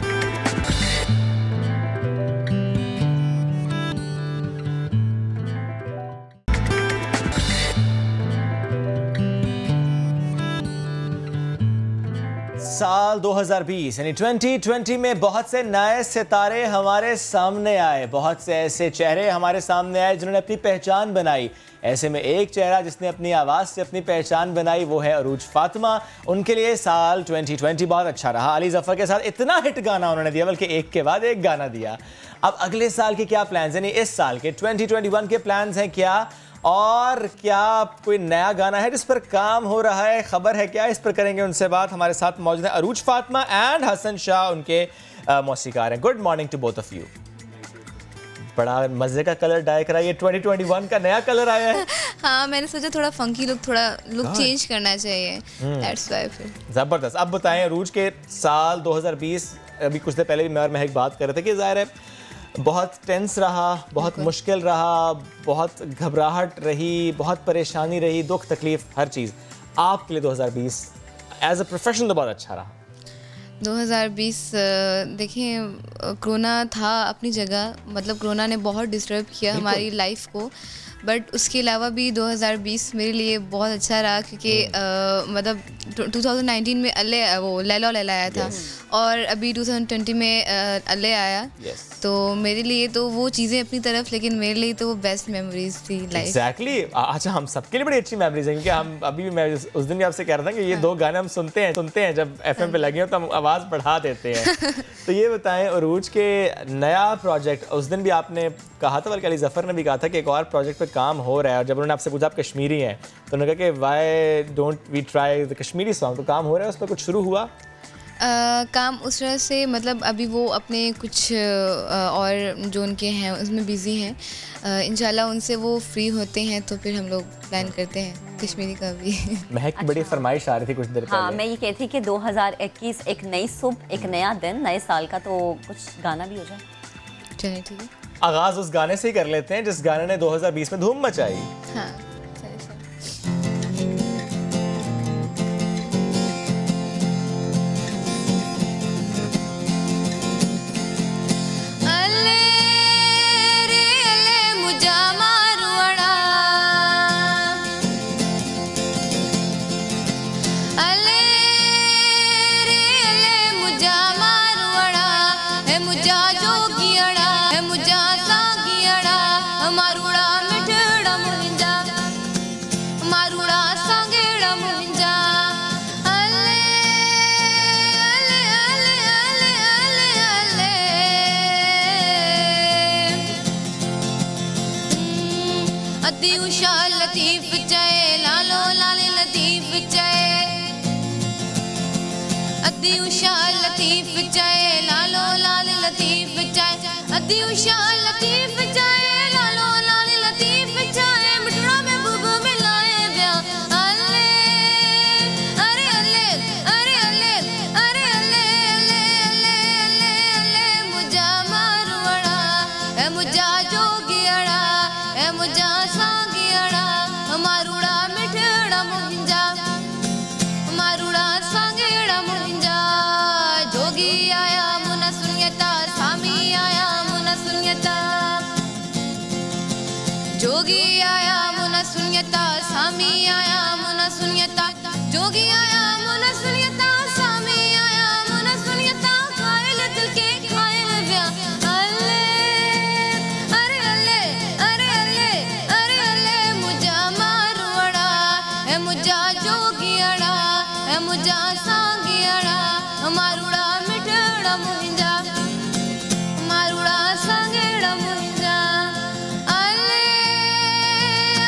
साल 2020 यानी 2020 में बहुत से नए सितारे हमारे सामने आए, बहुत से ऐसे चेहरे हमारे सामने आए जिन्होंने अपनी पहचान बनाई। ऐसे में एक चेहरा जिसने अपनी आवाज़ से अपनी पहचान बनाई वो है अरूज फातिमा। उनके लिए साल 2020 बहुत अच्छा रहा। अली जफ़र के साथ इतना हिट गाना उन्होंने दिया, बल्कि एक के बाद एक गाना दिया। अब अगले साल के क्या प्लान्स, यानी इस साल के 2021 के प्लान्स हैं क्या, और क्या कोई नया गाना है जिस पर काम हो रहा है, खबर है क्या, इस पर करेंगे उनसे बात। हमारे साथ मौजूद है अरूज फातिमा एंड हसन शाह, उनके मौसीकार हैं। Good morning to both of you. बड़ा मजे का कलर डाई करा, ये 2021 का नया कलर आया है। हाँ, मैंने सोचा थोड़ा फंकी लुक, थोड़ा लुक चेंज करना चाहिए, दैट्स व्हाई। फिर जबरदस्त। अब बताएं, अरूज के साल 2020, अभी कुछ देर पहले भी मैं और महक बात कर रहे थे कि जाहिर है बहुत टेंस रहा, बहुत मुश्किल रहा, बहुत घबराहट रही, बहुत परेशानी रही, दुख तकलीफ हर चीज़। आपके लिए 2020 एज अ प्रोफेशनल तो बहुत अच्छा रहा। 2020 देखें, कोरोना था अपनी जगह, मतलब कोरोना ने बहुत डिस्टर्ब किया हमारी लाइफ को, बट उसके अलावा भी 2020 मेरे लिए बहुत अच्छा रहा क्योंकि मतलब 2019 में वो लैला लैला आया था और अभी 2020 में अल्ले आया, तो मेरे लिए तो वो चीज़ें अपनी तरफ, लेकिन मेरे लिए तो वो बेस्ट मेमोरीज थी लाइफ। एग्जैक्टली। अच्छा, हम सबके लिए बड़ी अच्छी मेमोरीज हैं क्योंकि हम अभी भी, मैं उस दिन भी आपसे कह रहा था कि ये दो गाने हम सुनते हैं जब FM पे लगे हो तो हम आवाज़ बढ़ा देते हैं। तो ये बताएं, अरूज के नया प्रोजेक्ट, उस दिन भी आपने कहा था, बल्कि अली ज़फ़र ने भी कहा था कि एक और प्रोजेक्ट पे काम हो रहा है, और जब उन्होंने आपसे पूछा आप कश्मीरी हैं तो उन्होंने कहा कि why don't we try the Kashmiri song, तो काम हो रहा है उस पर, कुछ शुरू हुआ? काम उस तरह से, मतलब अभी वो अपने कुछ और जो उनके हैं उसमें बिज़ी हैं, इंशाल्लाह उनसे वो फ्री होते हैं तो फिर हम लोग प्लान करते हैं कश्मीरी का भी। महक की बड़ी फरमाइश आ रही थी कुछ देर पहले। हाँ, मैं ये कहती कि 2021 एक नई सुबह, एक नया दिन, नए साल का, तो कुछ गाना भी हो जाए। चलिए ठीक है, आगाज़ उस गाने से ही कर लेते हैं जिस गाने ने 2020 में धूम मचाई। हाँ। लतीफ चाहे लालो लाले लतीफ चाहे, अद्दी उषा लतीफ चाहे लालो लाले लतीफ चाहे, अद्दी उषा लतीफ चाहे लालो लाले लतीफ चाहे, मिठड़ा में बुब मिलाए ब्या अल्ले, अरे अल्ले, अरे अल्ले, अरे अल्ले, अल्ले अल्ले अल्ले अल्ले मुझा मारवड़ा, ए मुझा जोगियड़ा, ए मुझा सांगियड़ा, मारूड़ा मिठड़ा मुंजा, मारूड़ा सांगेड़ा मुंजा, जोगी आया मुना सुनियता, सामी आया मुना सुनियता, जोगी आया मुना सुनियता, सामी आया मुना सुनियता, जोगी आया मुना सुनियता, सामी आया मुना सुनियता, खायल दिल के खायल व्या अल्ले, अरे अल्ले, अरे अल्ले, अरे अल्ले मुझा मारवड़ा, ए मुझा जोगियड़ा, ए मुझा सांगियड़ा, मारूड़ा मिठड़ा मुंजा, मारूड़ा सांगेड़ा मुंजा, अल्ले,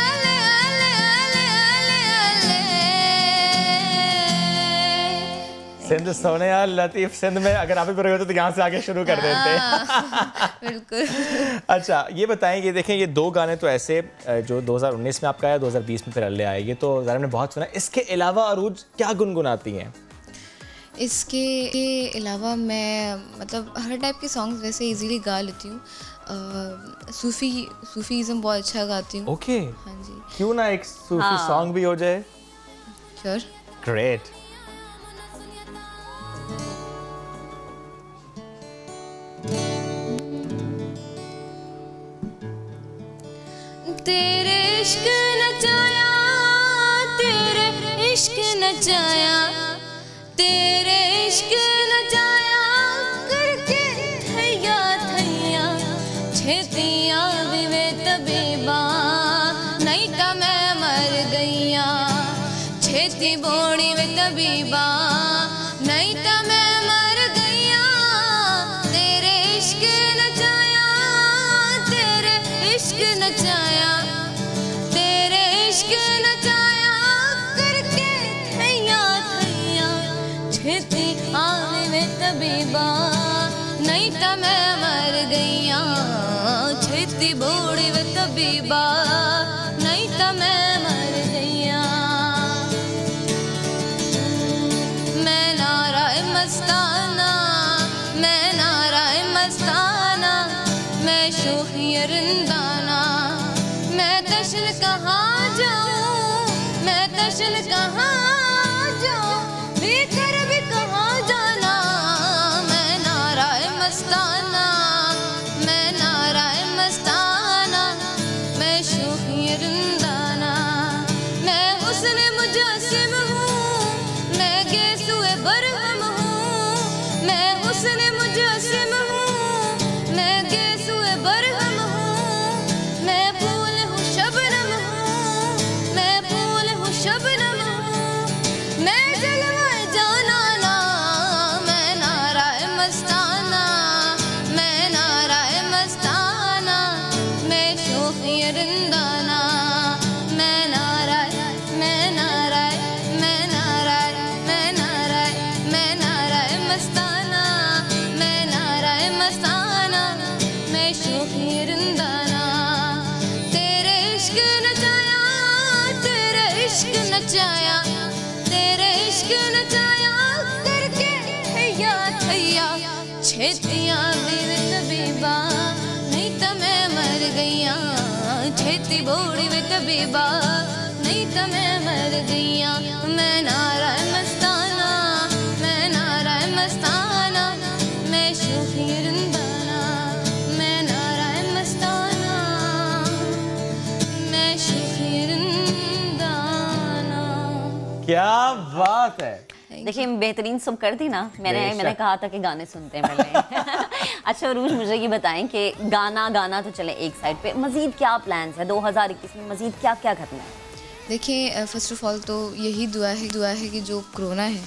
अल्ले, अल्ले, अल्ले, अल्ले, अल्ले। सिंध सोने यार, लतीफ सिंध में अगर आप ही बुरे होते तो यहाँ से आगे शुरू कर देते। बिल्कुल। अच्छा, ये बताएं कि देखें, ये दो गाने तो ऐसे जो 2019 में आपका आया, 2020 में फिर अल्ले आए, ये तो ज़रा ने बहुत सुना। इसके अलावा अरूज क्या गुनगुनाती हैं? इसके अलावा मैं मतलब हर टाइप के सॉन्ग्स वैसे इजीली गा लेती हूँ। सूफीज़म बहुत अच्छा गाती हूँ। ओके, हाँ जी, क्यों ना एक सूफी सॉन्ग भी हो जाए? श्योर। ग्रेट। तेरे इश्क नचाया, तेरे इश्क नचाया, तेरे इश्क नचाया करके थैया थैया, छेतिया विवे तबीबा, नहीं तो मैं मर गईया, छेती बोड़ी वे तबीबा, नहीं तो मैं मर गईया, तेरे इश्क नचाया, तेरे इश्क नचाया, तेरे इश्क नचाया करके थैया थैया, छेती आवे तबीबा, नहीं तो मैं मर गईया, तबीबा नहीं तो मैं मर गईया। मैं नाराए मस्ताना, मैं नाराए मस्ताना, मैं शोखी रिंदाना, मैं तशल कहाँ जाऊँ, मैं तशल कहाँ जाऊँ, भीतर भी कहाँ जाना। मैं नाराए मस्ताना, मैं नाराए मस्ताना, मैं शोखी रिंदाना, मैं हुस्न मुजस्सिम हूँ, मैं गेसुए बरहम हूँ, मैं हुस्न मुजस्सिम हूँ, मैं गेसुए बरहम हूँ, मैं फूल हूँ शबनम हूँ, मैं फूल हूँ शबनम हूँ, मैं जलवाए जाना ना। मैं नाराए मस्ताना, मैं नाराए मस्ताना, मैं शोखी रिंदाना, मैं नाराए, मैं नाराए, मैं नाराए, मैं नाराए, मैं नाराए मस्ताना, मैं नाराए मस्ताना, मैं शोखी रिंदाना। तेरे इश्क नचाया, तेरे इश्क नचाया, तेरे इश्क नचाया करके थैया थैया, छेतियाँ वीर तबीबा नहीं तो मैं मर गईया, छेती बोड़ी वे तबीबा नहीं तो मैं मर गईया। मैं नाराए मस्ताना, मैं नाराए मस्ताना, मैं शोखी रिंदाना, मैं नाराए मस्ताना, मैं शोखी रिंदाना। क्या बात है। देखिए बेहतरीन सुन कर दी ना। मैंने कहा था कि गाने सुनते हैं पहले। अच्छा अरूज, मुझे ये बताएं कि गाना तो चले एक साइड पे, मजीद क्या प्लान्स है 2021 में, मजीद क्या क्या करना है? देखिए फर्स्ट ऑफ ऑल तो यही दुआ है कि जो कोरोना है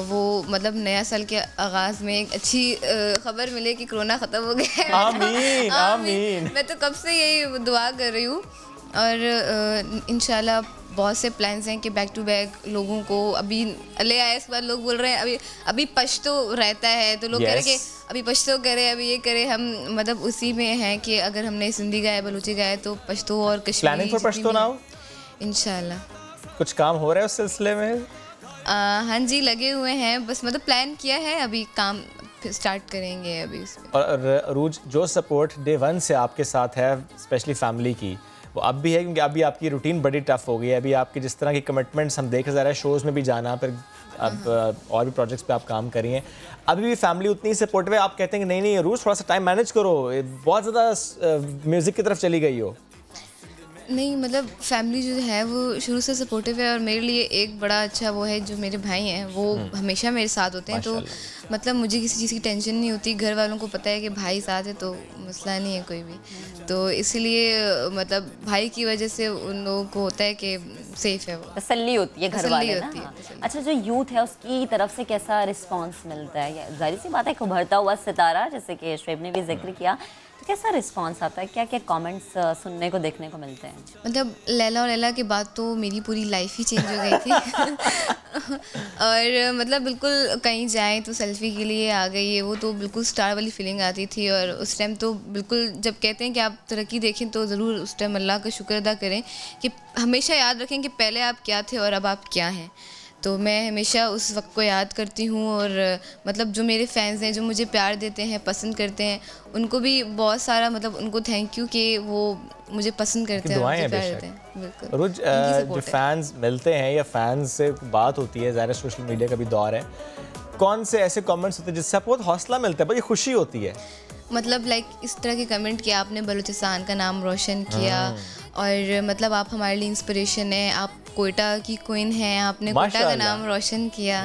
वो मतलब नया साल के आगाज़ में एक अच्छी खबर मिले कि कोरोना ख़त्म हो गया है। आमीन आमीन। मैं तो कब से यही दुआ कर रही हूँ और इंशाल्लाह बहुत से प्लान्स हैं कि बैक टू बैक लोगों को अभी ले आए। इस बार लोग बोल रहे हैं अभी पश्तो रहता है तो लोग कह रहे हैं कि अभी पश्तो करें, अभी ये करें। हम मतलब उसी में हैं कि अगर हमने सिंधी गाए बलूची गाए तो पश्तो और कश्मीरी इंशाल्लाह। कुछ काम हो रहा है उस सिलसिले में? हाँ जी लगे हुए हैं, बस मतलब प्लान किया है, अभी काम स्टार्ट करेंगे अभी उसमें। और अरूज जो सपोर्ट डे 1 से आपके साथ है स्पेशली फैमिली की, वो अब भी है क्योंकि अभी आपकी रूटीन बड़ी टफ हो गई है। अभी आपकी जिस तरह की कमिटमेंट्स हम देख रहे हैं, शोज़ में भी जाना, फिर अब और भी प्रोजेक्ट्स पे आप काम करिए, अभी भी फैमिली उतनी सपोर्टिव है? आप कहते हैं कि नहीं अरूज थोड़ा सा टाइम मैनेज करो, बहुत ज़्यादा म्यूज़िक की तरफ चली गई हो? नहीं मतलब फैमिली जो है वो शुरू से सपोर्टिव है और मेरे लिए एक बड़ा अच्छा वो है जो मेरे भाई हैं वो हमेशा मेरे साथ होते हैं। तो मतलब मुझे किसी चीज़ की टेंशन नहीं होती, घर वालों को पता है कि भाई साथ है तो मसला नहीं है कोई भी। तो इसीलिए मतलब भाई की वजह से उन लोगों को होता है कि सेफ है, वो तसल्ली होती है घर वाले ना। अच्छा जो यूथ है उसकी तरफ से कैसा रिस्पांस मिलता है? जाहिर सी बात है उभरता हुआ सितारा जैसे कि शुएब ने भी जिक्र किया, तो कैसा रिस्पांस आता है? क्या क्या कमेंट्स सुनने को देखने को मिलते हैं? मतलब लैला और लैला के बाद तो मेरी पूरी लाइफ ही चेंज हो गई थी और मतलब बिल्कुल कहीं जाएं तो सेल्फी के लिए आ गई है, वो तो बिल्कुल स्टार वाली फीलिंग आती थी। और उस टाइम तो बिल्कुल जब कहते हैं कि आप तरक्की देखें तो ज़रूर उस टाइम अल्लाह का शुक्र अदा करें कि हमेशा याद रखें कि पहले आप क्या थे और अब आप क्या हैं। तो मैं हमेशा उस वक्त को याद करती हूँ और मतलब जो मेरे फैंस हैं जो मुझे प्यार देते हैं, पसंद करते हैं, उनको भी बहुत सारा मतलब उनको थैंक यू कि वो मुझे पसंद करते हैं, मुझे प्यार देते हैं। बिल्कुल रोज जो फैंस मिलते हैं या फैंस से बात होती है, ज़ाहिर सोशल मीडिया का भी दौर है, कौन से ऐसे कमेंट्स होते हैं जिससे आपको बहुत हौसला मिलता है, बड़ी खुशी होती है? मतलब लाइक इस तरह के कमेंट कि आपने बलूचिस्तान का नाम रोशन किया और मतलब आप हमारे लिए इंस्पिरेशन है, आप कोयटा की क्वीन हैं, आपने कोयटा का नाम रोशन किया।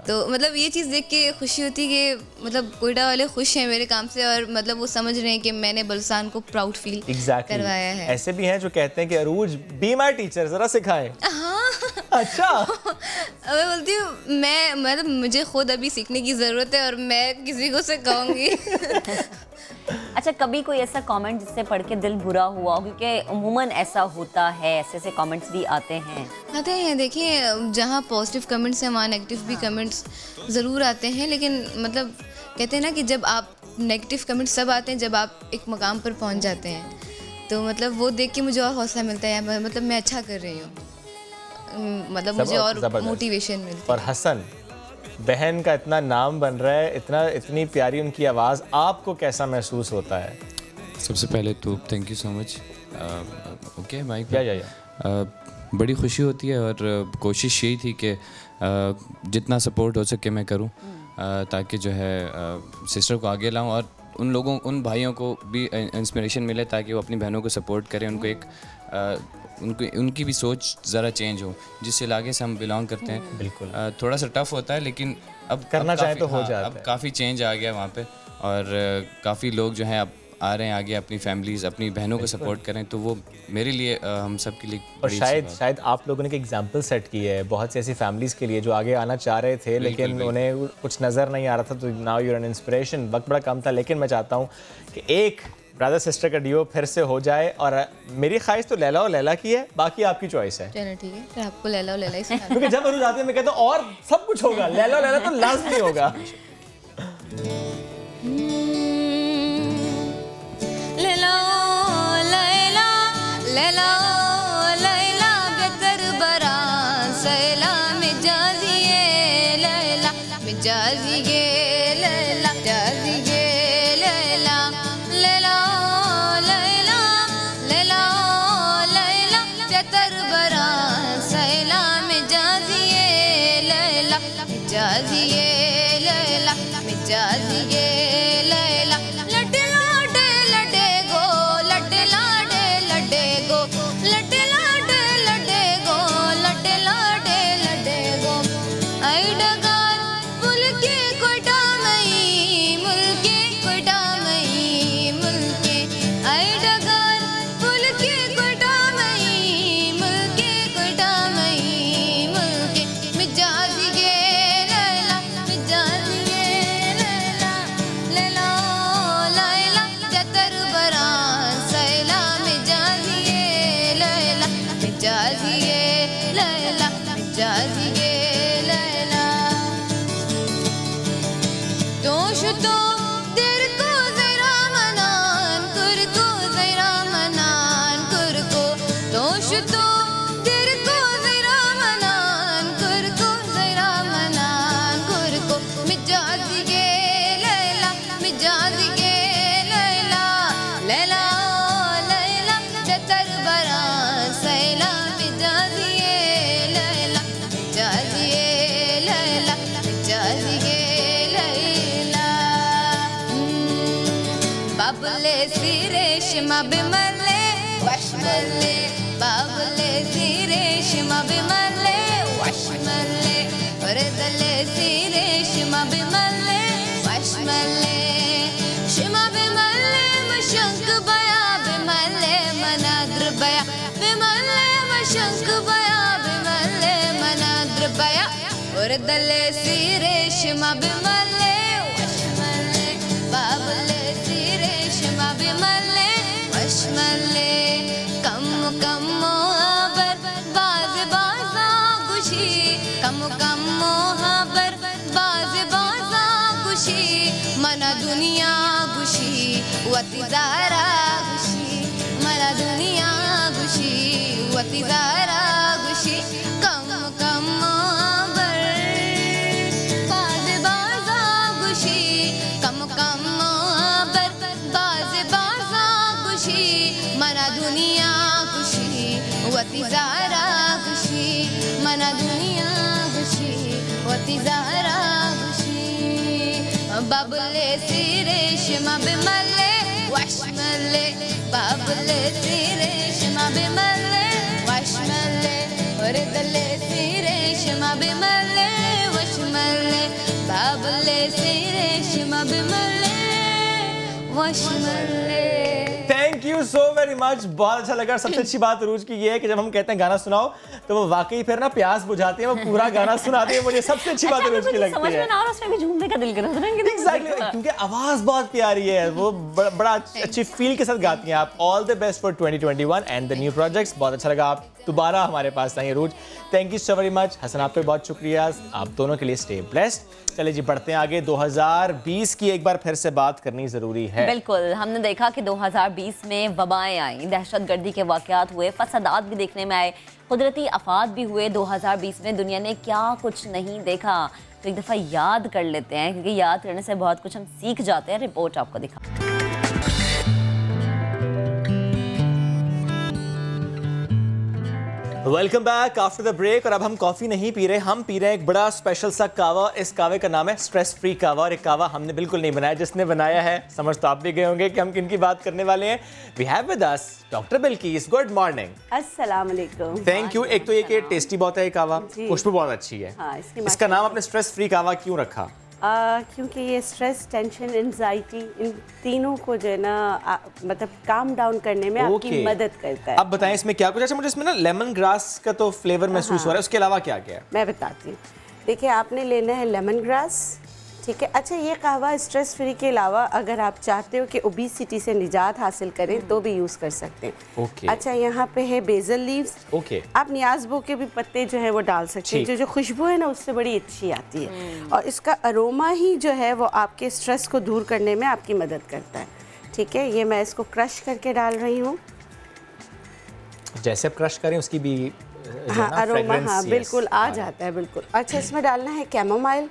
तो मतलब ये चीज़ देख के खुशी होती है कि मतलब कोयटा वाले खुश हैं मेरे काम से और मतलब वो समझ रहे हैं कि मैंने बलूचिस्तान को प्राउड फील करवाया है। ऐसे भी हैं जो कहते हैं कि अरूज बी माय टीचर, ज़रा सिखाएं। हाँ अच्छा मैं बोलती हूँ मैं मतलब मुझे खुद अभी सीखने की ज़रूरत है और मैं किसी को सिखाऊंगी। अच्छा कभी कोई ऐसा कमेंट जिससे पढ़ के दिल बुरा हुआ हो? क्योंकि उम्मूमन ऐसा होता है, ऐसे कमेंट्स भी आते हैं। देखिए जहाँ पॉजिटिव कमेंट्स हैं वहाँ नेगेटिव भी कमेंट्स ज़रूर आते हैं, लेकिन मतलब कहते हैं ना कि जब आप नेगेटिव कमेंट्स सब आते हैं जब आप एक मकाम पर पहुँच जाते हैं। तो मतलब वो देख के मुझे और हौसला मिलता है, मतलब मैं अच्छा कर रही हूँ, मतलब मुझे और मोटिवेशन मिलती है। और हसन, बहन का इतना नाम बन रहा है, इतनी प्यारी उनकी आवाज़, आपको कैसा महसूस होता है? सबसे पहले तो thank you so much. Okay mic या बड़ी खुशी होती है और कोशिश यही थी कि जितना सपोर्ट हो सके मैं करूं, ताकि जो है सिस्टर को आगे लाऊं और उन भाइयों को भी इंस्पिरेशन मिले ताकि वो अपनी बहनों को सपोर्ट करें, उनको एक उनकी भी सोच ज़रा चेंज हो। जिस इलाके से हम बिलोंग करते हैं बिल्कुल थोड़ा सा टफ होता है, लेकिन अब करना चाहे तो हो जाता है। अब काफ़ी चेंज आ गया वहाँ पे और काफ़ी लोग जो हैं अब आ रहे हैं आगे, अपनी फैमिलीज़ अपनी बहनों को सपोर्ट करें, तो वो मेरे लिए हम सब के लिए और शायद आप लोगों ने एक एग्जांपल सेट की है बहुत सी ऐसी फैमिलीज़ के लिए जो आगे आना चाह रहे थे लेकिन उन्हें कुछ नज़र नहीं आ रहा था, तो now you are an inspiration. वक्त बड़ा कम था, लेकिन मैं चाहता हूँ कि एक ब्रदर सिस्टर का डियो फिर से हो जाए, और मेरी ख्वाहिश तो लैला और लैला की है, बाकी आपकी चॉइस है। चलो ठीक है, फिर आपको लैला और लैला ही सुना क्योंकि जब अरुज आते हैं मैं कहता हूँ और सब कुछ होगा, लैला और लैला तो लाज़मी होगा। लैला लैला लैला लैला बेतर बरा सैला मिजाजिए लैला मिजाजिए लैला मिजाजिए लैला लैला लैला लैला लैला बेतर बरा सैला मिजाजिए लैला मिजाजिए लैला मिजाजिए लैला लड्डे लाडे लड्डे गो लड्डे लाडे लड्डे गो लड्डे लाडे लड्डे गो लड्डे लाडे लड्डे गो आई डगार मुल्के कोटा मई मुल्के कोटा मई मुल्के आई डगार मुल्के कोटा मई मुल्के कोटा मई मुल्के मिजाजिए लैला मिजाजिए लैला लैला लैला जतर बरा सैला मिजाजिए लैला मिजाजिए लैला मिजाजिए लैला दोष तो देर को जरा मनान कुर को जरा मनान कुर को दोष तो देर को जरा मनान कुर को जरा मनान कुर को मिजाजिए लैला मिजाजिए लैला लैला लैला जतर बरा सैला मिजाजिए लैला मिजाजिए लैला मिजाजिए लैला बाबले सिरेशमा बिमले वशमले बाबले सिरेशमा बिमले वशमले वरदले सिरेशमा बिमले वशमले शिमा बिमले मशंक बया बिमले मनाद्र बया बिमले मशंक बया बिमले मनाद्र बया वरदले सिरेशमा बिमले वशमले बाबले सिरेशमा बिमले वशमले कम कम मोहबर बाज बाजा गुशी कम कम मोहबर बाज बाजा गुशी मना दुनिया गुशी वती ज़ारा गुशी मना दुनिया गुशी वती ज़ारा गुशी कम कम मोहबर बाज बाजा गुशी कम कम मोहबर बाज बाजा गुशी मना दुनिया गुशी वती ज़ारा गुशी मना दुनिया गुशी वती ज़ारा गुशी बाबले सिरेशमा बिमले वशमले बाबले सिरेशमा बिमले वशमले वरदले सिरेशमा बिमले वशमले बाबले सिरेशमा बिमले वशमले। Thank you so very much, बहुत अच्छा लगा। सबसे अच्छी बात अरूज की ये है कि जब हम कहते हैं गाना सुनाओ तो वो वाकई फिर ना प्यास बुझाती है, वो पूरा गाना सुनाती है। मुझे सबसे अच्छी बात अरूज की लगती है, समझ में ना आ रहा, उसमें भी झूमने का दिल कर रहा है। Exactly, क्योंकि आवाज बहुत प्यारी है, वो बड़ा अच्छी फील के साथ गाती हैं आप। All the best for 2021 and the new projects. बहुत अच्छा लगा आप दोबारा हमारे पास आई रूज। Thank you so very much. Hasan आप पे बहुत शुक्रिया, आप दोनों के लिए स्टे ब्लेस्ड। चले जी बढ़ते हैं आगे। 2020 की एक बार फिर से बात करनी ज़रूरी है। बिल्कुल, हमने देखा कि 2020 में वबाएं आई, दहशतगर्दी के वाक़यात हुए, फसादात भी देखने में आए, कुदरती आफात भी हुए। 2020 में दुनिया ने क्या कुछ नहीं देखा, तो एक दफ़ा याद कर लेते हैं, क्योंकि याद करने से बहुत कुछ हम सीख जाते हैं। रिपोर्ट आपको दिखा। Welcome back after the break. और अब हम कॉफ़ी नहीं पी रहे, हम पी रहे हैं एक बड़ा स्पेशल सा कावा। इस कावे का नाम है स्ट्रेस फ्री कावा। और एक कावा हमने बिल्कुल नहीं बनाया, जिसने बनाया है समझ तो आप भी गए होंगे कि हम किन की बात करने वाले हैं। We have with us doctor Bilquis. Good morning. अस्सलाम वालेकुम। Thank you. एक तो ये कि टेस्टी बहुत है ये कावा, खुशबू बहुत अच्छी है। हाँ, इसका नाम आपने स्ट्रेस फ्री कावा क्यों रखा? क्योंकि ये स्ट्रेस, टेंशन, एंजाइटी, इन तीनों को जो है ना मतलब काम डाउन करने में आपकी मदद करता है। अब बताएं इसमें क्या कुछ। अच्छा, मुझे इसमें ना लेमन ग्रास का तो फ्लेवर महसूस हो रहा है, उसके अलावा क्या क्या है? मैं बताती हूँ। देखिए, आपने लेना है लेमन ग्रास, ठीक है। अच्छा, ये कहवा स्ट्रेस फ्री के अलावा अगर आप चाहते हो कि ओबेसिटी से निजात हासिल करें तो भी यूज़ कर सकते हैं। अच्छा, यहाँ पे है बेसल लीव्स। आप नियाज़बो के भी पत्ते जो है वो डाल सकते हैं। जो खुशबू है ना उससे बड़ी अच्छी आती है, और इसका अरोमा ही जो है वो आपके स्ट्रेस को दूर करने में आपकी मदद करता है। ठीक है, ये मैं इसको क्रश करके डाल रही हूँ। जैसे आप क्रश करें उसकी भी हाँ अरोमा हाँ बिल्कुल आ जाता है, बिल्कुल। अच्छा, इसमें डालना है कैमोमाइल।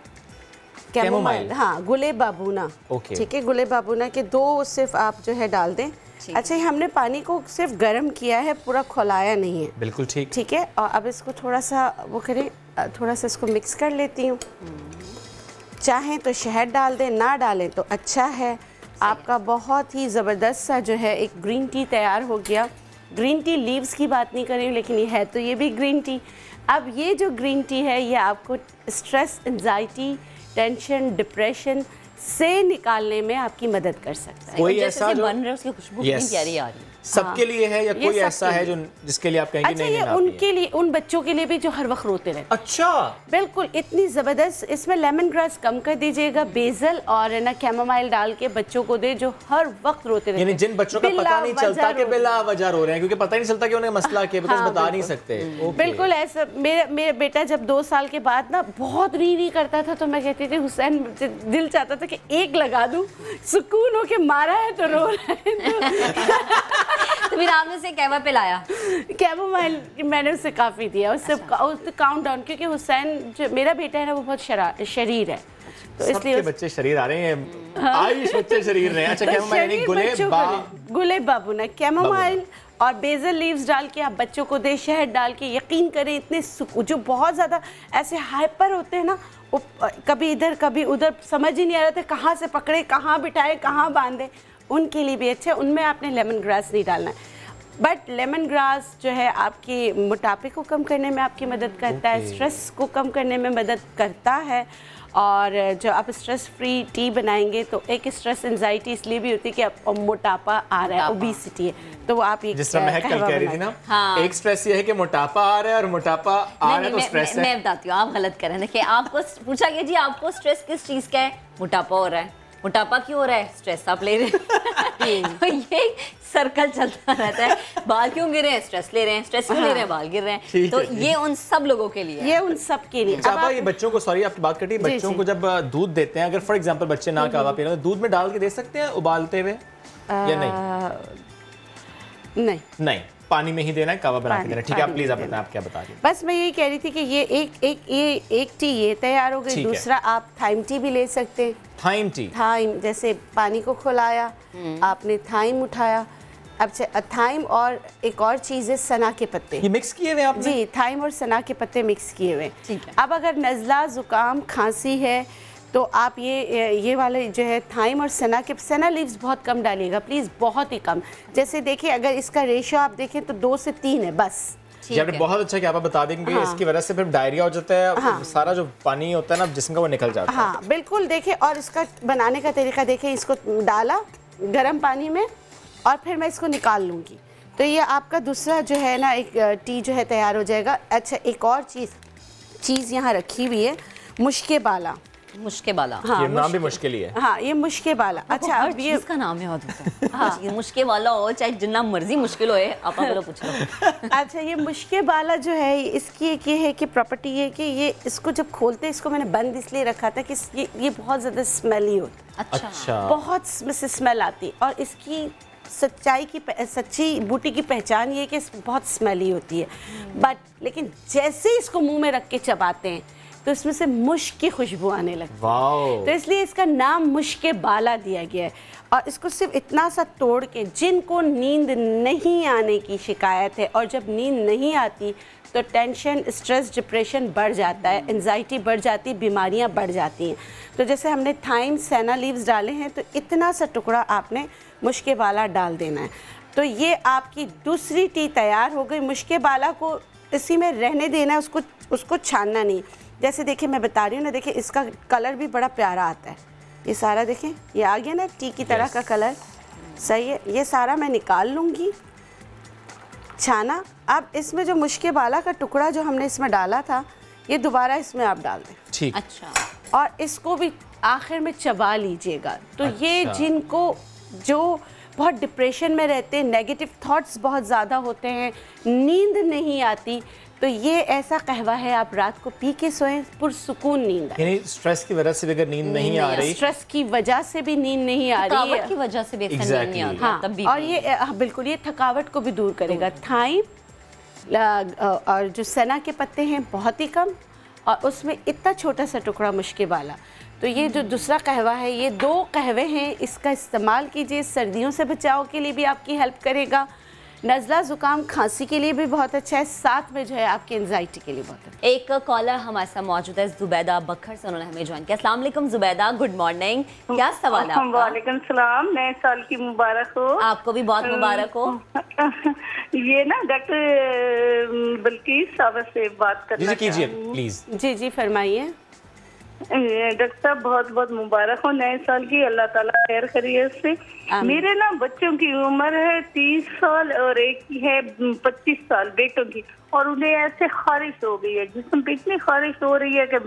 कैमोमाइल, हाँ, गुले बाबूना। ठीक है, गुले बाबूना के 2 सिर्फ आप जो है डाल दें। अच्छा, हमने पानी को सिर्फ गर्म किया है, पूरा खौलाया नहीं है। बिल्कुल ठीक। ठीक है, और अब इसको थोड़ा सा वो करें, थोड़ा सा इसको मिक्स कर लेती हूँ। चाहें तो शहद डाल दें, ना डालें तो अच्छा है। आपका बहुत ही ज़बरदस्त सा जो है एक ग्रीन टी तैयार हो गया। ग्रीन टी लीव्स की बात नहीं करें, लेकिन ये है तो ये भी ग्रीन टी। अब ये जो ग्रीन टी है ये आपको स्ट्रेस, एंजाइटी, टेंशन, डिप्रेशन से निकालने में आपकी मदद कर सकता है। कोई ऐसा जो बन रहा है उसकी खुशबू कितनी प्यारी आ रही है। सबके लिए है या कोई ऐसा है जो जिसके लिए आप कहेंगे अच्छा, नहीं? ये उनके लिए, उन बच्चों के लिए भी जो हर वक्त रोते रहते। अच्छा, बिल्कुल, इतनी ज़बरदस्त। इसमें लेमन ग्रास कम कर दीजिएगा, बेसल और ना कैमोमाइल डाल के बच्चों को दे जो हर वक्त रोते रहते। यानी जिन बच्चों का पता नहीं चलता कि बिला वजह रो रहे हैं, क्योंकि पता ही नहीं चलता कि उन्हें मसला क्या, बिकॉज़ बता नहीं सकते। बिल्कुल ऐसा। मेरा बेटा जब 2 साल के बाद ना बहुत री करता था, तो मैं कहती थी हुसैन, दिल चाहता था कि एक लगा दूं, सुकून हो के मारा है तो रो रहा है। तो फिर आपने उसे कैवा पिलाया? कैमोमाइल मैंने उसे काफ़ी दिया, उससे काउंट डाउन, क्योंकि हुसैन जो मेरा बेटा है ना वो बहुत शरीर है, तो इसलिए बच्चे शरीर आ रहे हैं। आयुष बच्चे शरीर रहे हैं। अच्छा, कैमोमाइल गुले बाबूना, कैमोमाइल और बेसल लीव्स डाल के आप बच्चों को दे, शहद डाल के। यकीन करें, इतने जो बहुत ज़्यादा ऐसे हाइपर होते हैं ना, वो कभी इधर कभी उधर, समझ ही नहीं आ रहा था कहाँ से पकड़े, कहाँ बिठाए, कहाँ बांधे, उनके लिए भी अच्छा है। उनमें आपने लेमन ग्रास नहीं डालना है, बट लेमन ग्रास जो है आपके मोटापे को कम करने में आपकी मदद करता है, स्ट्रेस को कम करने में मदद करता है। और जो आप स्ट्रेस फ्री टी बनाएंगे तो एक स्ट्रेस एंजाइटी इसलिए भी होती है कि आप मोटापा आ रहा है, ओबेसिटी है, तो वो आप जिस तरह महक कल कह रही थी ना, हाँ। एक स्ट्रेस ये है कि मोटापा आ रहा है, और मोटापा आ रहा है तो स्ट्रेस है। मैं बताती हूँ, आप गलत कर रहे हैं। देखिए, आपको पूछा गया जी आपको स्ट्रेस किस चीज़ का है? मोटापा हो रहा है। मोटापा क्यों हो रहा है? स्ट्रेस आप ले रहे हैं। तो ये सर्कल चलता रहता है। बाल क्यों गिर रहे हैं? स्ट्रेस ले रहे हैं। स्ट्रेस क्यों ले रहे हैं? बाल गिर रहे हैं। तो ये उन सब लोगों के लिए, ये उन सब के लिए। अब ये बच्चों को, सॉरी आपकी बात कटी, बच्चों को जब दूध देते हैं, अगर फॉर एग्जांपल बच्चे ना कावा पी रहे हैं, दूध में डाल के दे सकते हैं उबालते हुए या नहीं? नहीं, पानी में ही देना है, कावा बना के देना। ठीक है, आप प्लीज आप बताएं, आप क्या बता रही हैं? बस मैं यही कह रही थी कि ये एक टी ये तैयार हो गई। दूसरा आप थाइम टी भी ले सकते हैं। थाइम टी, थाइम, जैसे पानी को खोलाया, आपने थाइम उठाया। अब थाइम और एक और चीज़ है सना के पत्ते, ये मिक्स किए हुए आपने? जी, थाइम और सना के पत्ते मिक्स किए हुए। अब अगर नज़ला, ज़ुकाम, खांसी है तो आप ये वाले जो है थाइम और सना लीव्स बहुत कम डालिएगा प्लीज़, बहुत ही कम। जैसे देखिए, अगर इसका रेशो आप देखें तो 2 से 3 है बस। बहुत अच्छा कि आप बता देंगे। हाँ। इसकी वजह से फिर डायरिया हो जाता है। हाँ। सारा जो पानी होता है ना जिस्म का, वो निकल जाता है। हाँ बिल्कुल। देखिए, और इसका बनाने का तरीका देखिए, इसको डाला गर्म पानी में और फिर मैं इसको निकाल लूँगी, तो ये आपका दूसरा जो है ना एक टी जो है तैयार हो जाएगा। अच्छा, एक और चीज़ यहाँ रखी हुई है, मुश्के बाला। मुश्के बाला। हाँ, ये नाम भी मुश्किल ही है। हाँ, ये मुश्के बाला। अच्छा, अब ये इसका नाम याद होता है। हाँ, ये मुश्के बाला हो चाहे जितना मर्जी मुश्किल होए, आप बोलो पूछ लो। अच्छा, ये मुश्के बाला जो है इसकी एक ये है कि प्रॉपर्टी है कि ये इसको जब खोलते हैं, इसको मैंने बंद इसलिए रखा था कि ये बहुत ज़्यादा स्मेली होता है। अच्छा। बहुत से स्मेल आती, और इसकी सच्ची बूटी की पहचान ये है कि बहुत स्मेली होती है। बट लेकिन जैसे ही इसको मुंह में रख के चबाते हैं तो इसमें से मुश्क की खुशबू आने लगती है, तो इसलिए इसका नाम मुश्के बाला दिया गया है। और इसको सिर्फ इतना सा तोड़ के, जिनको नींद नहीं आने की शिकायत है, और जब नींद नहीं आती तो टेंशन, स्ट्रेस, डिप्रेशन बढ़ जाता है, एंजाइटी बढ़ जाती है, बीमारियां बढ़ जाती हैं। तो जैसे हमने थाइम, सेना लीव्स डाले हैं, तो इतना सा टुकड़ा आपने मुश्के बाला डाल देना है। तो ये आपकी दूसरी टी तैयार हो गई। मुश्के बाला को इसी में रहने देना है, उसको छानना नहीं। जैसे देखिए मैं बता रही हूँ ना, देखिए इसका कलर भी बड़ा प्यारा आता है। ये सारा देखें, ये आ गया ना टी की तरह का कलर, सही है। ये सारा मैं निकाल लूँगी, छाना। अब इसमें जो मुश्के बाला का टुकड़ा जो हमने इसमें डाला था, ये दोबारा इसमें आप डाल दें। ठीक। अच्छा। और इसको भी आखिर में चबा लीजिएगा। तो ये जिनको जो बहुत डिप्रेशन में रहते हैं, नेगेटिव थॉट्स बहुत ज़्यादा होते हैं, नींद नहीं आती, तो ये ऐसा कहवा है, आप रात को पी के सोएं, पुरसुकून नींद आए। यानी स्ट्रेस की वजह से भी अगर नींद नहीं आ रही, स्ट्रेस की वजह से भी नींद नहीं आ रही है, थकावट की वजह से भी नींद नहीं आती। हाँ, तब भी और ये बिल्कुल ये थकावट को भी दूर करेगा। थाइम और जो सेना के पत्ते हैं बहुत ही कम, और उसमें इतना छोटा सा टुकड़ा मुश्के बाला। तो ये जो दूसरा कहवा है, ये 2 कहवे हैं, इसका इस्तेमाल कीजिए। सर्दियों से बचाव के लिए भी आपकी हेल्प करेगा, नज़ला ज़ुकाम खांसी के लिए भी बहुत अच्छा है, साथ में जो है आपकी एंजाइटी के लिए बहुत अच्छा है। एक कॉलर हमारे साथ मौजूद है, जुबैदा बखर से, उन्होंने हमें ज्वाइन किया। अस्सलाम वालेकुम जुबैदा, गुड मॉर्निंग। क्या सवाल है आपका? वालेकुम सलाम, नए साल की मुबारक हो। आपको भी बहुत मुबारक हो। ये ना डॉक्टर बल्कीस साहब से बात करना कीजिए प्लीज। जी फरमाइए। डॉक्टर साहब बहुत बहुत मुबारक हो नए साल की, अल्लाह ताला खैर खैरियत से। मेरे ना बच्चों की उम्र है 30 साल और एक की है 25 साल, बेटों की, और उन्हें ऐसे खारिश हो गई है, जिस्म पे इतनी खारिश हो रही है कि,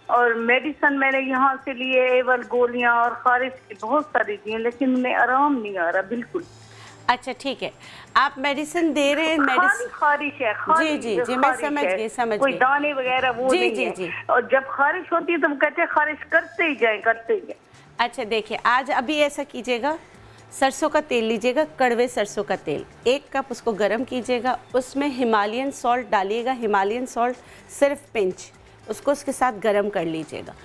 और मेडिसिन मैंने यहाँ से लिए, एवल गोलियाँ और खारिश की बहुत सारी दी, लेकिन उन्हें आराम नहीं आ रहा बिल्कुल। अच्छा ठीक है, आप मेडिसिन दे रहे हैं? मेडिसिन खारिश है। जी मैं समझ गई। कोई दाने वगैरह वो नहीं है। और जब खारिश होती है तो हम कहते हैं खारिश करते ही जाए। अच्छा देखिए, आज अभी ऐसा कीजिएगा, सरसों का तेल लीजिएगा, कड़वे सरसों का तेल 1 कप, उसको गर्म कीजिएगा, उसमें हिमालयन सॉल्ट डालिएगा, हिमालयन सॉल्ट सिर्फ पिंच, उसको उसके साथ गर्म कर लीजिएगा।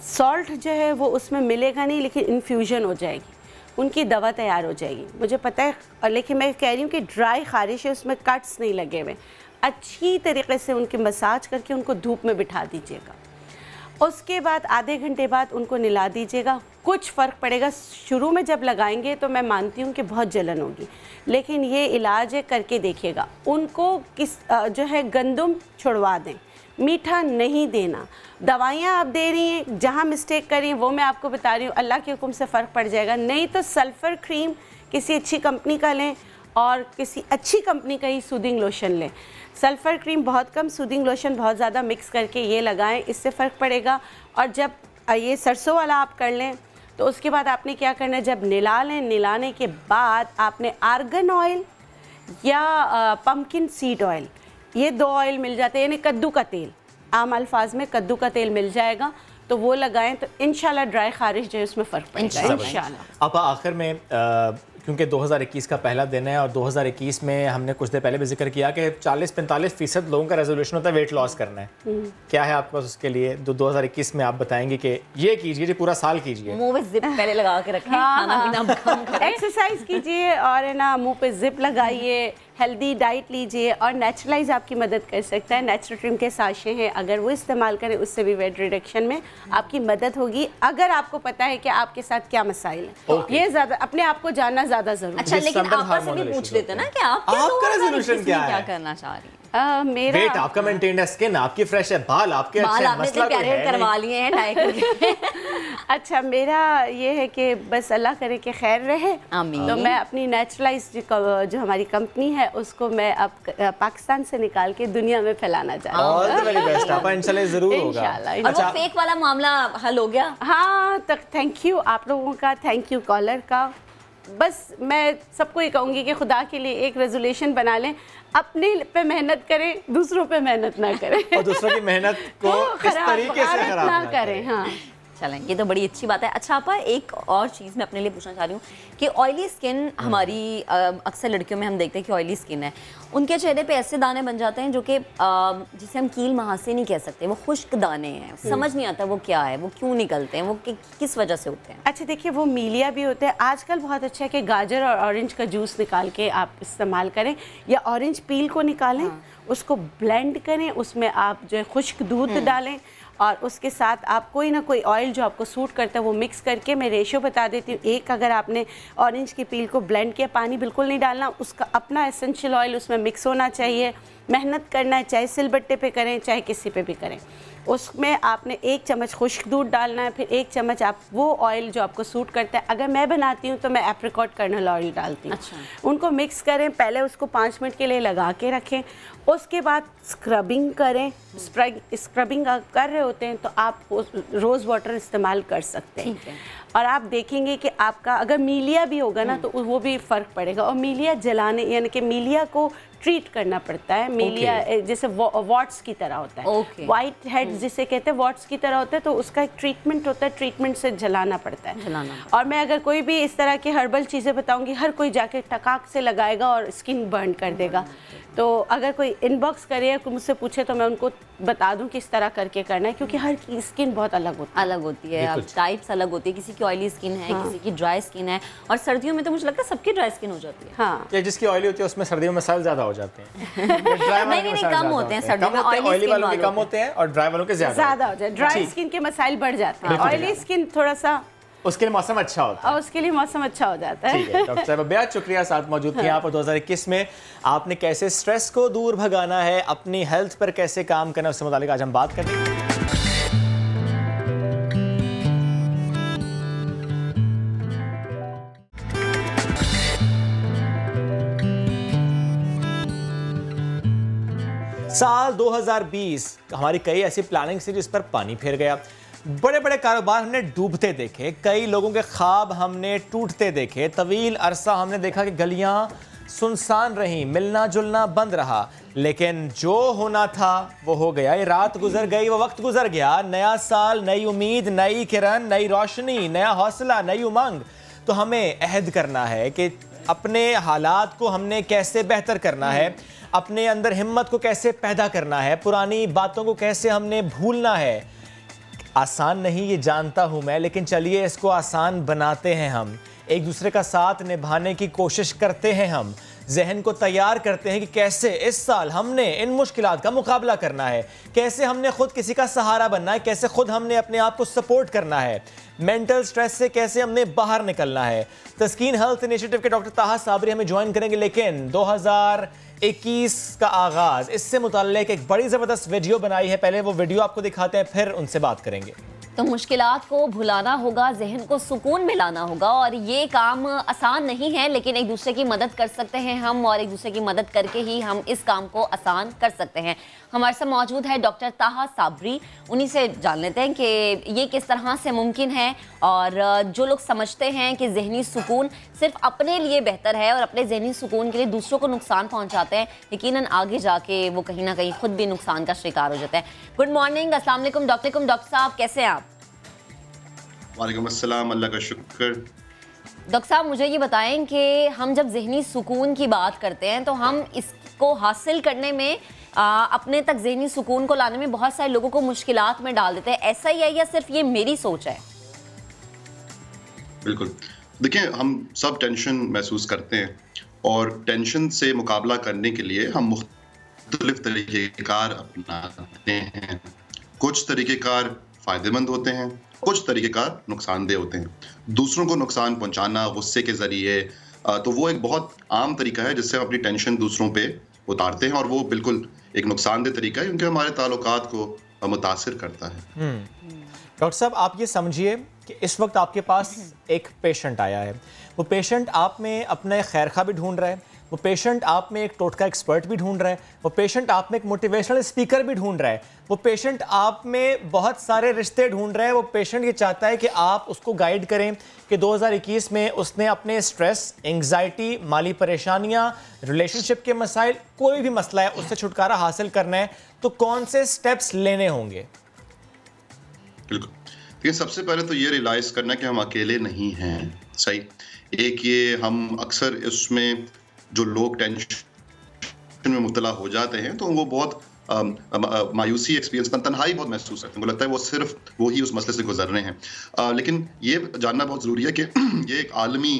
सॉल्ट जो है वो उसमें मिलेगा नहीं, लेकिन इन्फ्यूजन हो जाएगी, उनकी दवा तैयार हो जाएगी, मुझे पता है। और लेकिन मैं कह रही हूँ कि ड्राई खारिश है, उसमें कट्स नहीं लगे हुए, अच्छी तरीके से उनकी मसाज करके उनको धूप में बिठा दीजिएगा। उसके बाद आधे घंटे बाद उनको नहला दीजिएगा। कुछ फ़र्क पड़ेगा, शुरू में जब लगाएंगे तो मैं मानती हूँ कि बहुत जलन होगी, लेकिन ये इलाज है, करके देखिएगा। उनको जो है गंदम छुड़वा दें, मीठा नहीं देना। दवाइयाँ आप दे रही हैं, जहाँ मिस्टेक करी वो मैं आपको बता रही हूँ, अल्लाह के हुक्म से फ़र्क पड़ जाएगा। नहीं तो सल्फ़र क्रीम किसी अच्छी कंपनी का लें, और किसी अच्छी कंपनी का ही सूदिंग लोशन लें। सल्फ़र क्रीम बहुत कम, सूदिंग लोशन बहुत ज़्यादा, मिक्स करके ये लगाएं, इससे फ़र्क पड़ेगा। और जब ये सरसों वाला आप कर लें तो उसके बाद आपने क्या करना है, जब नहला लें, नहलाने के बाद आपने आर्गन ऑयल या पम्पकिन सीड ऑयल, ये 2 ऑयल मिल जाते हैं, यानी कद्दू का तेल, आम अल्फाज में कद्दू का तेल मिल जाएगा, तो वो लगाएं तो इंशाल्लाह ड्राई खारिश जो है उसमें फ़र्क पड़ेगा इंशाल्लाह। अब आखिर में क्योंकि 2021 का पहला दिन है, और 2021 में हमने कुछ देर पहले भी जिक्र किया कि 40-45% लोगों का रेजोल्यूशन होता है वेट लॉस करना है। क्या है आपके पास उसके लिए 2021 में आप बताएंगे कि ये कीजिए, पूरा साल कीजिए, मुंह में जिप पहले लगा के रखें, खाना पीना कम करें, एक्सरसाइज कीजिए, और है ना मुंह पे जिप लगाइए, हेल्दी डाइट लीजिए, और नेचुरलाइज आपकी मदद कर सकता है। नेचुरल ट्रिम के साशे हैं, अगर वो इस्तेमाल करें उससे भी वेट रिडक्शन में आपकी मदद होगी, अगर आपको पता है कि आपके साथ क्या मसाइल है। ये ज़्यादा अपने आप को जानना ज़्यादा ज़रूरी है। अच्छा, लेकिन आपस में भी पूछ लेते ना कि आपका रेजोल्यूशन क्या करना चाह रही है? मेरा वेट आपका मेंटेन है, स्किन आपकी फ्रेश है, बाल आपके अच्छे हैं, मसला प्यारे करवा लिए हैं अच्छा, मेरा ये है कि बस अल्लाह करे कि खैर रहे। आमीन। तो मैं अपनी नेचुरलाइज्ड जो हमारी कंपनी है उसको मैं अब पाकिस्तान से निकाल के दुनिया में फैलाना चाहती हूँ। ऑल द वेरी बेस्ट आपा, इंशाल्लाह जरूर होगा। और वो फेक वाला मामला हल हो गया? हाँ, तक थैंक यू आप लोगों का, थैंक यू कॉलर का। बस मैं सबको ये कहूँगी कि खुदा के लिए एक रेजोल्यूशन बना लें, अपने पे मेहनत करें, दूसरों पे मेहनत ना करें और दूसरों की मेहनत को इस तरीके से खराब ना करें। हाँ, चलें, ये तो बड़ी अच्छी बात है। अच्छा आपा, एक और चीज़ मैं अपने लिए पूछना चाह रही हूँ कि ऑयली स्किन हमारी अक्सर लड़कियों में हम देखते हैं कि ऑयली स्किन है, उनके चेहरे पे ऐसे दाने बन जाते हैं जो कि जिसे हम कील महासे नहीं कह सकते, वो खुश्क दाने हैं, समझ नहीं आता वो क्या है, वो क्यों निकलते हैं, वो किस वजह से होते हैं? अच्छा देखिए, वो मीलिया भी होते हैं। आजकल बहुत अच्छा है कि गाजर और ऑरेंज का जूस निकाल के आप इस्तेमाल करें, या ऑरेंज पील को निकालें, उसको ब्लेंड करें, उसमें आप जो है खुश्क दूध डालें और उसके साथ आप कोई ना कोई ऑयल जो आपको सूट करता है वो मिक्स करके, मैं रेशो बता देती हूँ। एक, अगर आपने ऑरेंज की पील को ब्लेंड किया, पानी बिल्कुल नहीं डालना, उसका अपना एसेंशियल ऑयल उसमें मिक्स होना चाहिए। मेहनत करना है, चाहे सिलबट्टे पे करें चाहे किसी पे भी करें। उसमें आपने 1 चम्मच खुश्क दूध डालना है, फिर 1 चम्मच आप वो ऑयल जो आपको सूट करता है, अगर मैं बनाती हूँ तो मैं एप्रिकॉट कर्नल ऑयल डालती हूँ। अच्छा। उनको मिक्स करें, पहले उसको 5 मिनट के लिए लगा के रखें, उसके बाद स्क्रबिंग करें। स्क्रबिंग कर रहे होते हैं तो आप रोज़ वाटर इस्तेमाल कर सकते हैं। और आप देखेंगे कि आपका अगर मीलिया भी होगा ना तो वो भी फ़र्क पड़ेगा। और मीलिया जलाने, यानी कि मीलिया को ट्रीट करना पड़ता है। मीलिया जैसे वॉट्स की तरह होता है, वाइट हेड जिसे कहते हैं वॉट्स की तरह होता है, तो उसका एक ट्रीटमेंट होता है, ट्रीटमेंट से जलाना पड़ता है। और मैं अगर कोई भी इस तरह की हर्बल चीज़ें बताऊंगी, हर कोई जाके टकाक से लगाएगा और स्किन बर्न कर देगा। तो अगर कोई इनबॉक्स करे या मुझसे पूछे तो मैं उनको बता दूं किस तरह करके करना है, क्योंकि हर की स्किन बहुत अलग होती है। अब टाइप्स अलग होती है, किसी की ऑयली स्किन है, किसी की ड्राई स्किन है, और सर्दियों में तो मुझे लगता है सबकी ड्राई स्किन हो जाती है। हाँ, या जिसकी ऑयली होती है उसमें सर्दियों में मसाइल ज्यादा हो जाते हैं। नहीं, कम होते हैं सर्दियों में, ऑयली वालों के कम होते हैं और ड्राई वालों के ज्यादा हो जाते हैं। ड्राई स्किन के मसाइल बढ़ जाते हैं, ऑयली स्किन थोड़ा सा उसके लिए मौसम अच्छा होता है, और उसके लिए मौसम अच्छा हो जाता है। ठीक है डॉक्टर साहब, बेहद शुक्रिया साथ मौजूद थी आप। 2021 में आपने कैसे स्ट्रेस को दूर भगाना है, अपनी हेल्थ पर कैसे काम करना है, उससे मुतालिक आज हम बात करेंगे। साल 2020 हमारी कई ऐसी प्लानिंग थी जिस पर पानी फिर गया। बड़े बड़े कारोबार हमने डूबते देखे, कई लोगों के ख्वाब हमने टूटते देखे, तवील अरसा हमने देखा कि गलियां सुनसान रहीं, मिलना जुलना बंद रहा, लेकिन जो होना था वो हो गया। ये रात गुजर गई, वो वक्त गुजर गया। नया साल, नई उम्मीद, नई किरण, नई रोशनी, नया हौसला, नई उमंग। तो हमें अहद करना है कि अपने हालात को हमने कैसे बेहतर करना है, अपने अंदर हिम्मत को कैसे पैदा करना है, पुरानी बातों को कैसे हमने भूलना है। आसान नहीं ये जानता हूं मैं, लेकिन चलिए इसको आसान बनाते हैं हम। एक दूसरे का साथ निभाने की कोशिश करते हैं हम, जहन को तैयार करते हैं कि कैसे इस साल हमने इन मुश्किलात का मुकाबला करना है, कैसे हमने खुद किसी का सहारा बनना है, कैसे खुद हमने अपने आप को सपोर्ट करना है, मेंटल स्ट्रेस से कैसे हमने बाहर निकलना है। तस्कीन हेल्थ इनिशिएटिव के डॉक्टर ताहा साबरी हमें ज्वाइन करेंगे, लेकिन 2021 का आगाज, इससे मुताल्लिक एक बड़ी ज़बरदस्त वीडियो बनाई है। पहले वो वीडियो आपको दिखाते हैं, फिर उनसे बात करेंगे। तो मुश्किलात को भुलाना होगा, जहन को सुकून मिलाना होगा, और ये काम आसान नहीं है, लेकिन एक दूसरे की मदद कर सकते हैं हम, और एक दूसरे की मदद करके ही हम इस काम को आसान कर सकते हैं। हमारे साथ मौजूद है डॉक्टर ताहा साबरी। उन्हीं से जान लेते हैं कि ये किस तरह से मुमकिन है, और जो लोग समझते हैं कि जहनी सुकून सिर्फ अपने लिए बेहतर है और अपने जहनी सुकून के लिए दूसरों को नुकसान पहुंचाते हैं, यकीनन आगे जाके वो कहीं ना कहीं खुद भी नुकसान का शिकार हो जाते हैं। गुड मॉर्निंग, अस्सलाम वालेकुम डॉक्टर साहब, कैसे हैं आप? वालेकुम अस्सलाम, अल्लाह का शुक्र। डॉक्टर साहब, मुझे ये बताएं कि हम जब जहनी सुकून की बात करते हैं तो हम इसको हासिल करने में, अपने तक जहनी सुकून को लाने में बहुत सारे लोगों को मुश्किलात में डाल देते हैं। ऐसा ही है या सिर्फ ये मेरी सोच है? बिल्कुल, देखिए हम सब टेंशन महसूस करते हैं, और टेंशन से मुकाबला करने के लिए हम मुख्तलिफ तरीक़ेकार अपनाते हैं। कुछ तरीक़ेकार फ़ायदेमंद होते हैं, कुछ तरीक़ेकार नुकसानदेह होते हैं। दूसरों को नुकसान पहुंचाना गुस्से के ज़रिए, तो वो एक बहुत आम तरीका है जिससे हम अपनी टेंशन दूसरों पे उतारते हैं, और वो बिल्कुल एक नुकसानदेह तरीका है क्योंकि हमारे ताल्लुकात को मुतासिर करता है। डॉक्टर साहब, आप ये समझिए कि इस वक्त आपके पास एक पेशेंट आया है। वो पेशेंट आप में अपने खैरखा भी ढूंढ रहा है, वो पेशेंट आप में एक टोटका एक्सपर्ट भी ढूंढ रहा है, वो पेशेंट आप में एक मोटिवेशनल स्पीकर भी ढूंढ रहा है, वो पेशेंट आप में बहुत सारे रिश्ते ढूंढ रहा है। वो पेशेंट ये चाहता है कि आप उसको गाइड करें कि 2021 में उसने अपने स्ट्रेस, एंग्जाइटी, माली परेशानियां, रिलेशनशिप के मसाइल, कोई भी मसला है उससे छुटकारा हासिल करना है, तो कौन से स्टेप्स लेने होंगे? बिल्कुल, देखिए सबसे पहले तो ये रियलाइज करना कि हम अकेले नहीं हैं। सही, एक ये हम अक्सर इसमें जो लोग टेंशन में मुब्तला हो जाते हैं तो वो बहुत मायूसी एक्सपीरियंस, तन्हाई बहुत महसूस करते हैं। मुझे लगता है वो सिर्फ वो ही उस मसले से गुजर रहे हैं। लेकिन ये जानना बहुत ज़रूरी है कि ये एक आलमी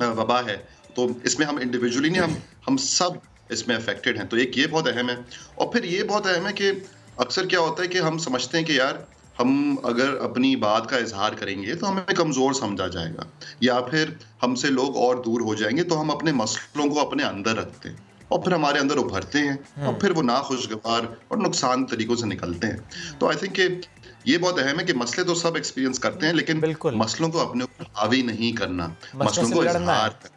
वबा है, तो इसमें हम इंडिविजुअली नहीं, हम सब इसमें अफेक्टेड हैं। तो एक ये बहुत अहम है। और फिर ये बहुत अहम है कि अक्सर क्या होता है कि हम समझते हैं कि यार हम अगर अपनी बात का इजहार करेंगे तो हमें कमज़ोर समझा जाएगा या फिर हमसे लोग और दूर हो जाएंगे, तो हम अपने मसलों को अपने अंदर रखते हैं और फिर हमारे अंदर उभरते हैं और फिर वो नाखुशगवार और नुकसान तरीकों से निकलते हैं। तो आई थिंक ये बहुत अहम है कि मसले तो सब एक्सपीरियंस करते हैं, लेकिन मसलों को अपने ऊपर हावी नहीं करना, मसलों को इजहार करना,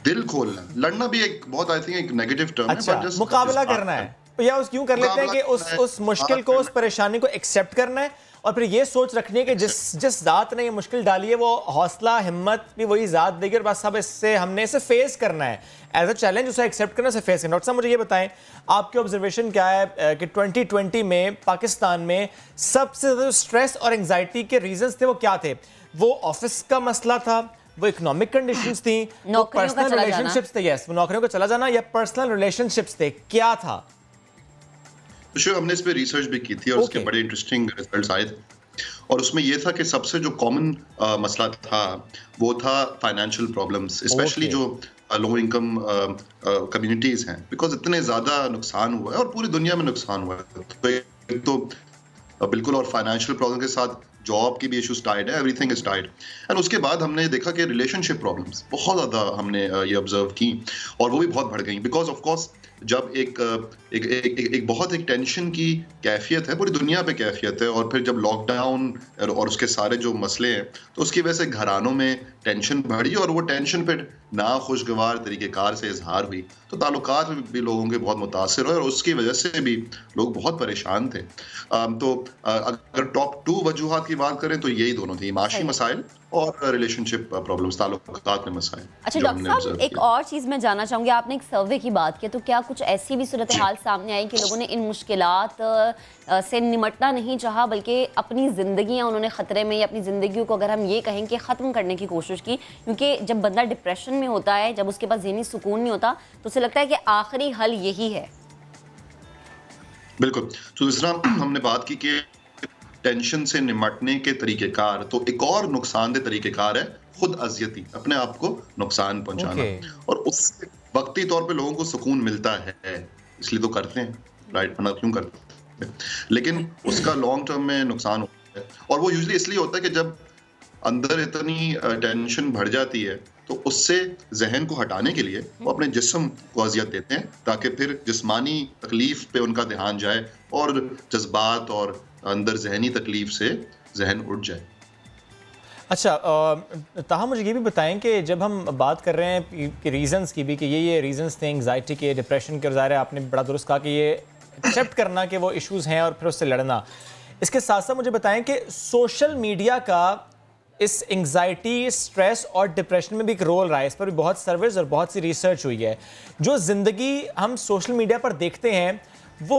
दिल खोलना। लड़ना भी एक बहुत आई थिंक एक नेगेटिव टर्म है, मुकाबला करना है या उस यूं कर लेते हैं कि उस मुश्किल को, उस परेशानी को एक्सेप्ट करना है और फिर ये सोच रखनी है कि जिस जात ने ये मुश्किल डाली है वो हौसला, हिम्मत भी वही जात देगी और बस अब इससे हमने इसे फेस करना है, एज अ चैलेंज उसे एक्सेप्ट करना, उसे फेस करना। डॉक्टर साहब, मुझे ये बताएं, आपके ऑब्जर्वेशन क्या है कि 2020 में पाकिस्तान में सबसे ज़्यादा स्ट्रेस और एंग्जाइटी के रीजंस थे, वो क्या थे? वो ऑफिस का मसला था, वो इकोनॉमिक कंडीशंस थी, वो पर्सनल रिलेशनशिप्स थे, यस, वो नौकरियों का चला जाना या पर्सनल रिलेशनशिप्स थे, क्या था? तो हमने इस पे रिसर्च भी की थी और उसके बड़े इंटरेस्टिंग रिजल्ट्स आए थे और उसमें ये था कि सबसे जो कॉमन मसला था वो था फाइनेंशियल प्रॉब्लम्स, स्पेशली जो लो इनकम कम्युनिटीज हैं, बिकॉज इतने ज़्यादा नुकसान हुआ है और पूरी दुनिया में नुकसान हुआ है। तो एक तो बिल्कुल, और फाइनेंशियल प्रॉब्लम के साथ जॉब की भी इश्यूज टाइड है, एवरीथिंग इज टाइड। एंड उसके बाद हमने देखा कि रिलेशनशिप प्रॉब्लम्स बहुत ज़्यादा हमने ये ऑब्जर्व की और वो भी बहुत बढ़ गई, बिकॉज ऑफ कोर्स जब एक बहुत एक टेंशन की कैफियत है, पूरी दुनिया पे कैफियत है, और फिर जब लॉकडाउन और उसके सारे जो मसले हैं तो उसकी वजह से घरानों में टेंशन बढ़ी और वो टेंशन फिर नाखुशगवार तरीक़ेकार से इजहार हुई, तो ताल्लुकात भी लोगों के बहुत मुतासिर हुए और उसकी वजह से भी लोग बहुत परेशान थे। तो अगर टॉप 2 वजूहात की बात करें तो यही दोनों थी, माशी मसाइल और रिलेशनशिप प्रॉब्लम्स, ताल्लुकात में मसाइल। अच्छा डॉक्टर साहब, एक और चीज़ मैं जानना चाहूँगी, आपने एक सर्वे की बात की, तो क्या कुछ ऐसी भी सूरत हाल सामने आई कि लोगों ने इन मुश्किलात से निमटना नहीं चाहा बल्कि अपनी ज़िंदगियाँ उन्होंने ख़तरे में, या अपनी ज़िंदगी को अगर हम ये कहें कि ख़त्म करने की कोशिश की? क्योंकि जब बंदा डिप्रेशन में होता है, जब उसके पास ज़हनी सुकून नहीं होता, तो उसे लगता है कि आखिरी हल यही है। बिल्कुल, तो जिस तरह हमने बात की कि टेंशन से निमटने के तरीकेकार, तो एक और नुकसानदेह तरीकेकार है खुद अजियती, अपने आप को नुकसान पहुंचाना। और उससे वक्ती तौर पे लोगों को सुकून मिलता है, इसलिए तो करते हैं, राइट, वरना क्यों करते हैं, लेकिन उसका लॉन्ग टर्म में नुकसान होता है। और वो यूजुअली इसलिए होता है कि जब अंदर इतनी टेंशन बढ़ जाती है तो उससे जहन को हटाने के लिए वो अपने जिस्म को अजियत देते हैं ताकि फिर जिस्मानी तकलीफ पे उनका ध्यान जाए और जज्बात और अंदर जहनी तकलीफ से जहन उठ जाए। अच्छा, ताहा मुझे ये भी बताएं कि जब हम बात कर रहे हैं कि रीज़न्स की भी, कि ये रीज़न्स थे एंग्जाइटी के, डिप्रेशन के, और ज़ाहिर है आपने बड़ा दुरुस्त कहा कि ये एक्सेप्ट करना कि वो इश्यूज़ हैं और फिर उससे लड़ना, इसके साथ साथ मुझे बताएं कि सोशल मीडिया का इस एंग्जाइटी, स्ट्रेस और डिप्रेशन में भी एक रोल रहा है। इस पर भी बहुत सर्वेज और बहुत सी रिसर्च हुई है। जो ज़िंदगी हम सोशल मीडिया पर देखते हैं वो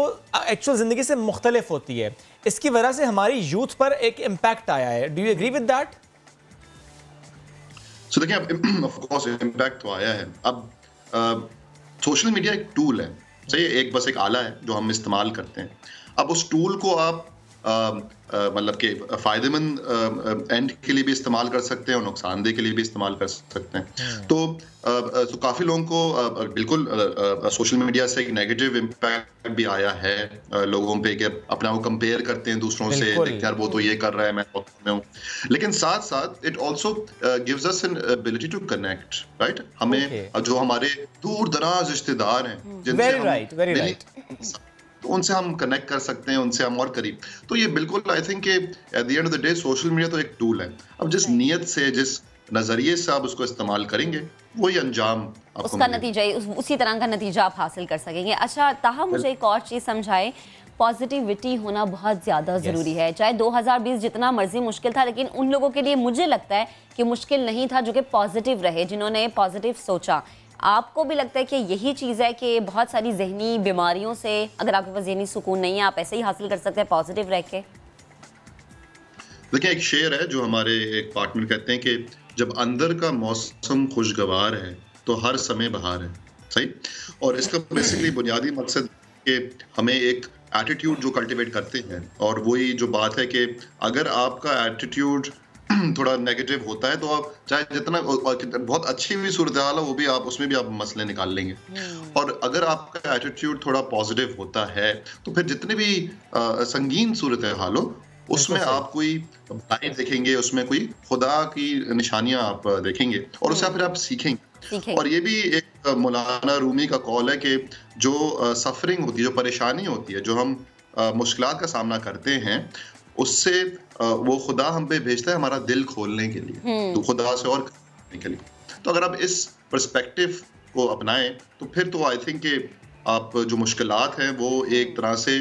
एक्चुअल ज़िंदगी से मुख्तलिफ होती है, इसकी वजह से हमारी यूथ पर एक इम्पैक्ट आया है। Do you agree with that? So देखिए, अब ऑफ कोर्स इम्पैक्ट तो आया है। अब सोशल मीडिया एक टूल है, सही है, बस एक आला है जो हम इस्तेमाल करते हैं। अब उस टूल को आप मतलब कि फ़ायदेमंद एंड के लिए भी इस्तेमाल कर सकते हैं और नुकसानदेह के लिए भी इस्तेमाल कर सकते हैं। तो काफ़ी लोगों को बिल्कुल सोशल मीडिया से एक नेगेटिव इम्पैक्ट भी आया है लोगों पे, कि अपने आप को कंपेयर करते हैं दूसरों से, यार वो तो ये कर रहा है, मैं हूँ। लेकिन साथ साथ it also gives us an ability to connect, right. हमें जो हमारे दूर दराज रिश्तेदार हैं जिनसे तो उनसे हम कनेक्ट कर सकते हैं, उनसे हम और करीब। तो ये बिल्कुल आई थिंक कि at the end of the day social media तो एक टूल है। अब जिस नीयत से, जिस नजरिए से आप उसको इस्तेमाल करेंगे, वही अंजाम उसका नतीजा, उसी तरह का नतीजा आप हासिल कर सकेंगे। अच्छा ताहा, मुझे एक और चीज़ समझाए, पॉजिटिविटी होना बहुत ज़्यादा ज़रूरी है। चाहे 2020 जितना मर्जी मुश्किल था, लेकिन उन लोगों के लिए मुझे लगता है कि मुश्किल नहीं था जो कि पॉजिटिव रहे, जिन्होंने पॉजिटिव सोचा। आपको भी लगता है कि यही चीज़ है कि बहुत सारी जहनी बीमारियों से, अगर आपके पास जहनी सुकून नहीं है, आप ऐसे ही हासिल कर सकते हैं पॉजिटिव रह के? देखिए, एक शेर है जो हमारे एक पार्टनर कहते हैं कि जब अंदर का मौसम खुशगवार है तो हर समय बहार है। सही। और इसका बेसिकली बुनियादी मकसद कि हमें एक एटीट्यूड जो कल्टीवेट करते हैं, और वही जो बात है कि अगर आपका एटीट्यूड थोड़ा नेगेटिव होता है तो आप चाहे जितना बहुत अच्छी भी सूरत हाल हो, वो भी आप उसमें भी आप मसले निकाल लेंगे। और अगर आपका एटीट्यूड थोड़ा पॉजिटिव होता है तो फिर जितने भी संगीन सूरत हाल हो उसमें आप कोई भलाई देखेंगे, उसमें कोई खुदा की निशानियां आप देखेंगे, और उससे फिर आप सीखेंगे। और ये भी एक मौलाना रूमी का कॉल है कि जो सफरिंग होती है, जो परेशानी होती है, जो हम मुश्किलात का सामना करते हैं, उससे वो खुदा हम पे भेजता है हमारा दिल खोलने के लिए, तो खुदा से और करने के लिए। तो अगर आप इस पर्सपेक्टिव को अपनाएं तो फिर तो आई थिंक कि आप जो मुश्किलात हैं वो एक तरह से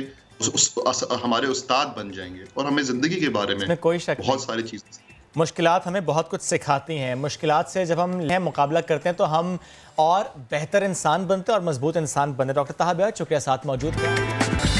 हमारे उस्ताद बन जाएंगे, और हमें जिंदगी के बारे में कोई शक बहुत सारी चीज़ें, मुश्किलात हमें बहुत कुछ सिखाती हैं। मुश्किलात से जब हम मुकाबला करते हैं तो हम और बेहतर इंसान बनते हैं और मजबूत इंसान बनते हैं। डॉक्टर ताहा बेग, शुक्रिया साथ मौजूद हैं।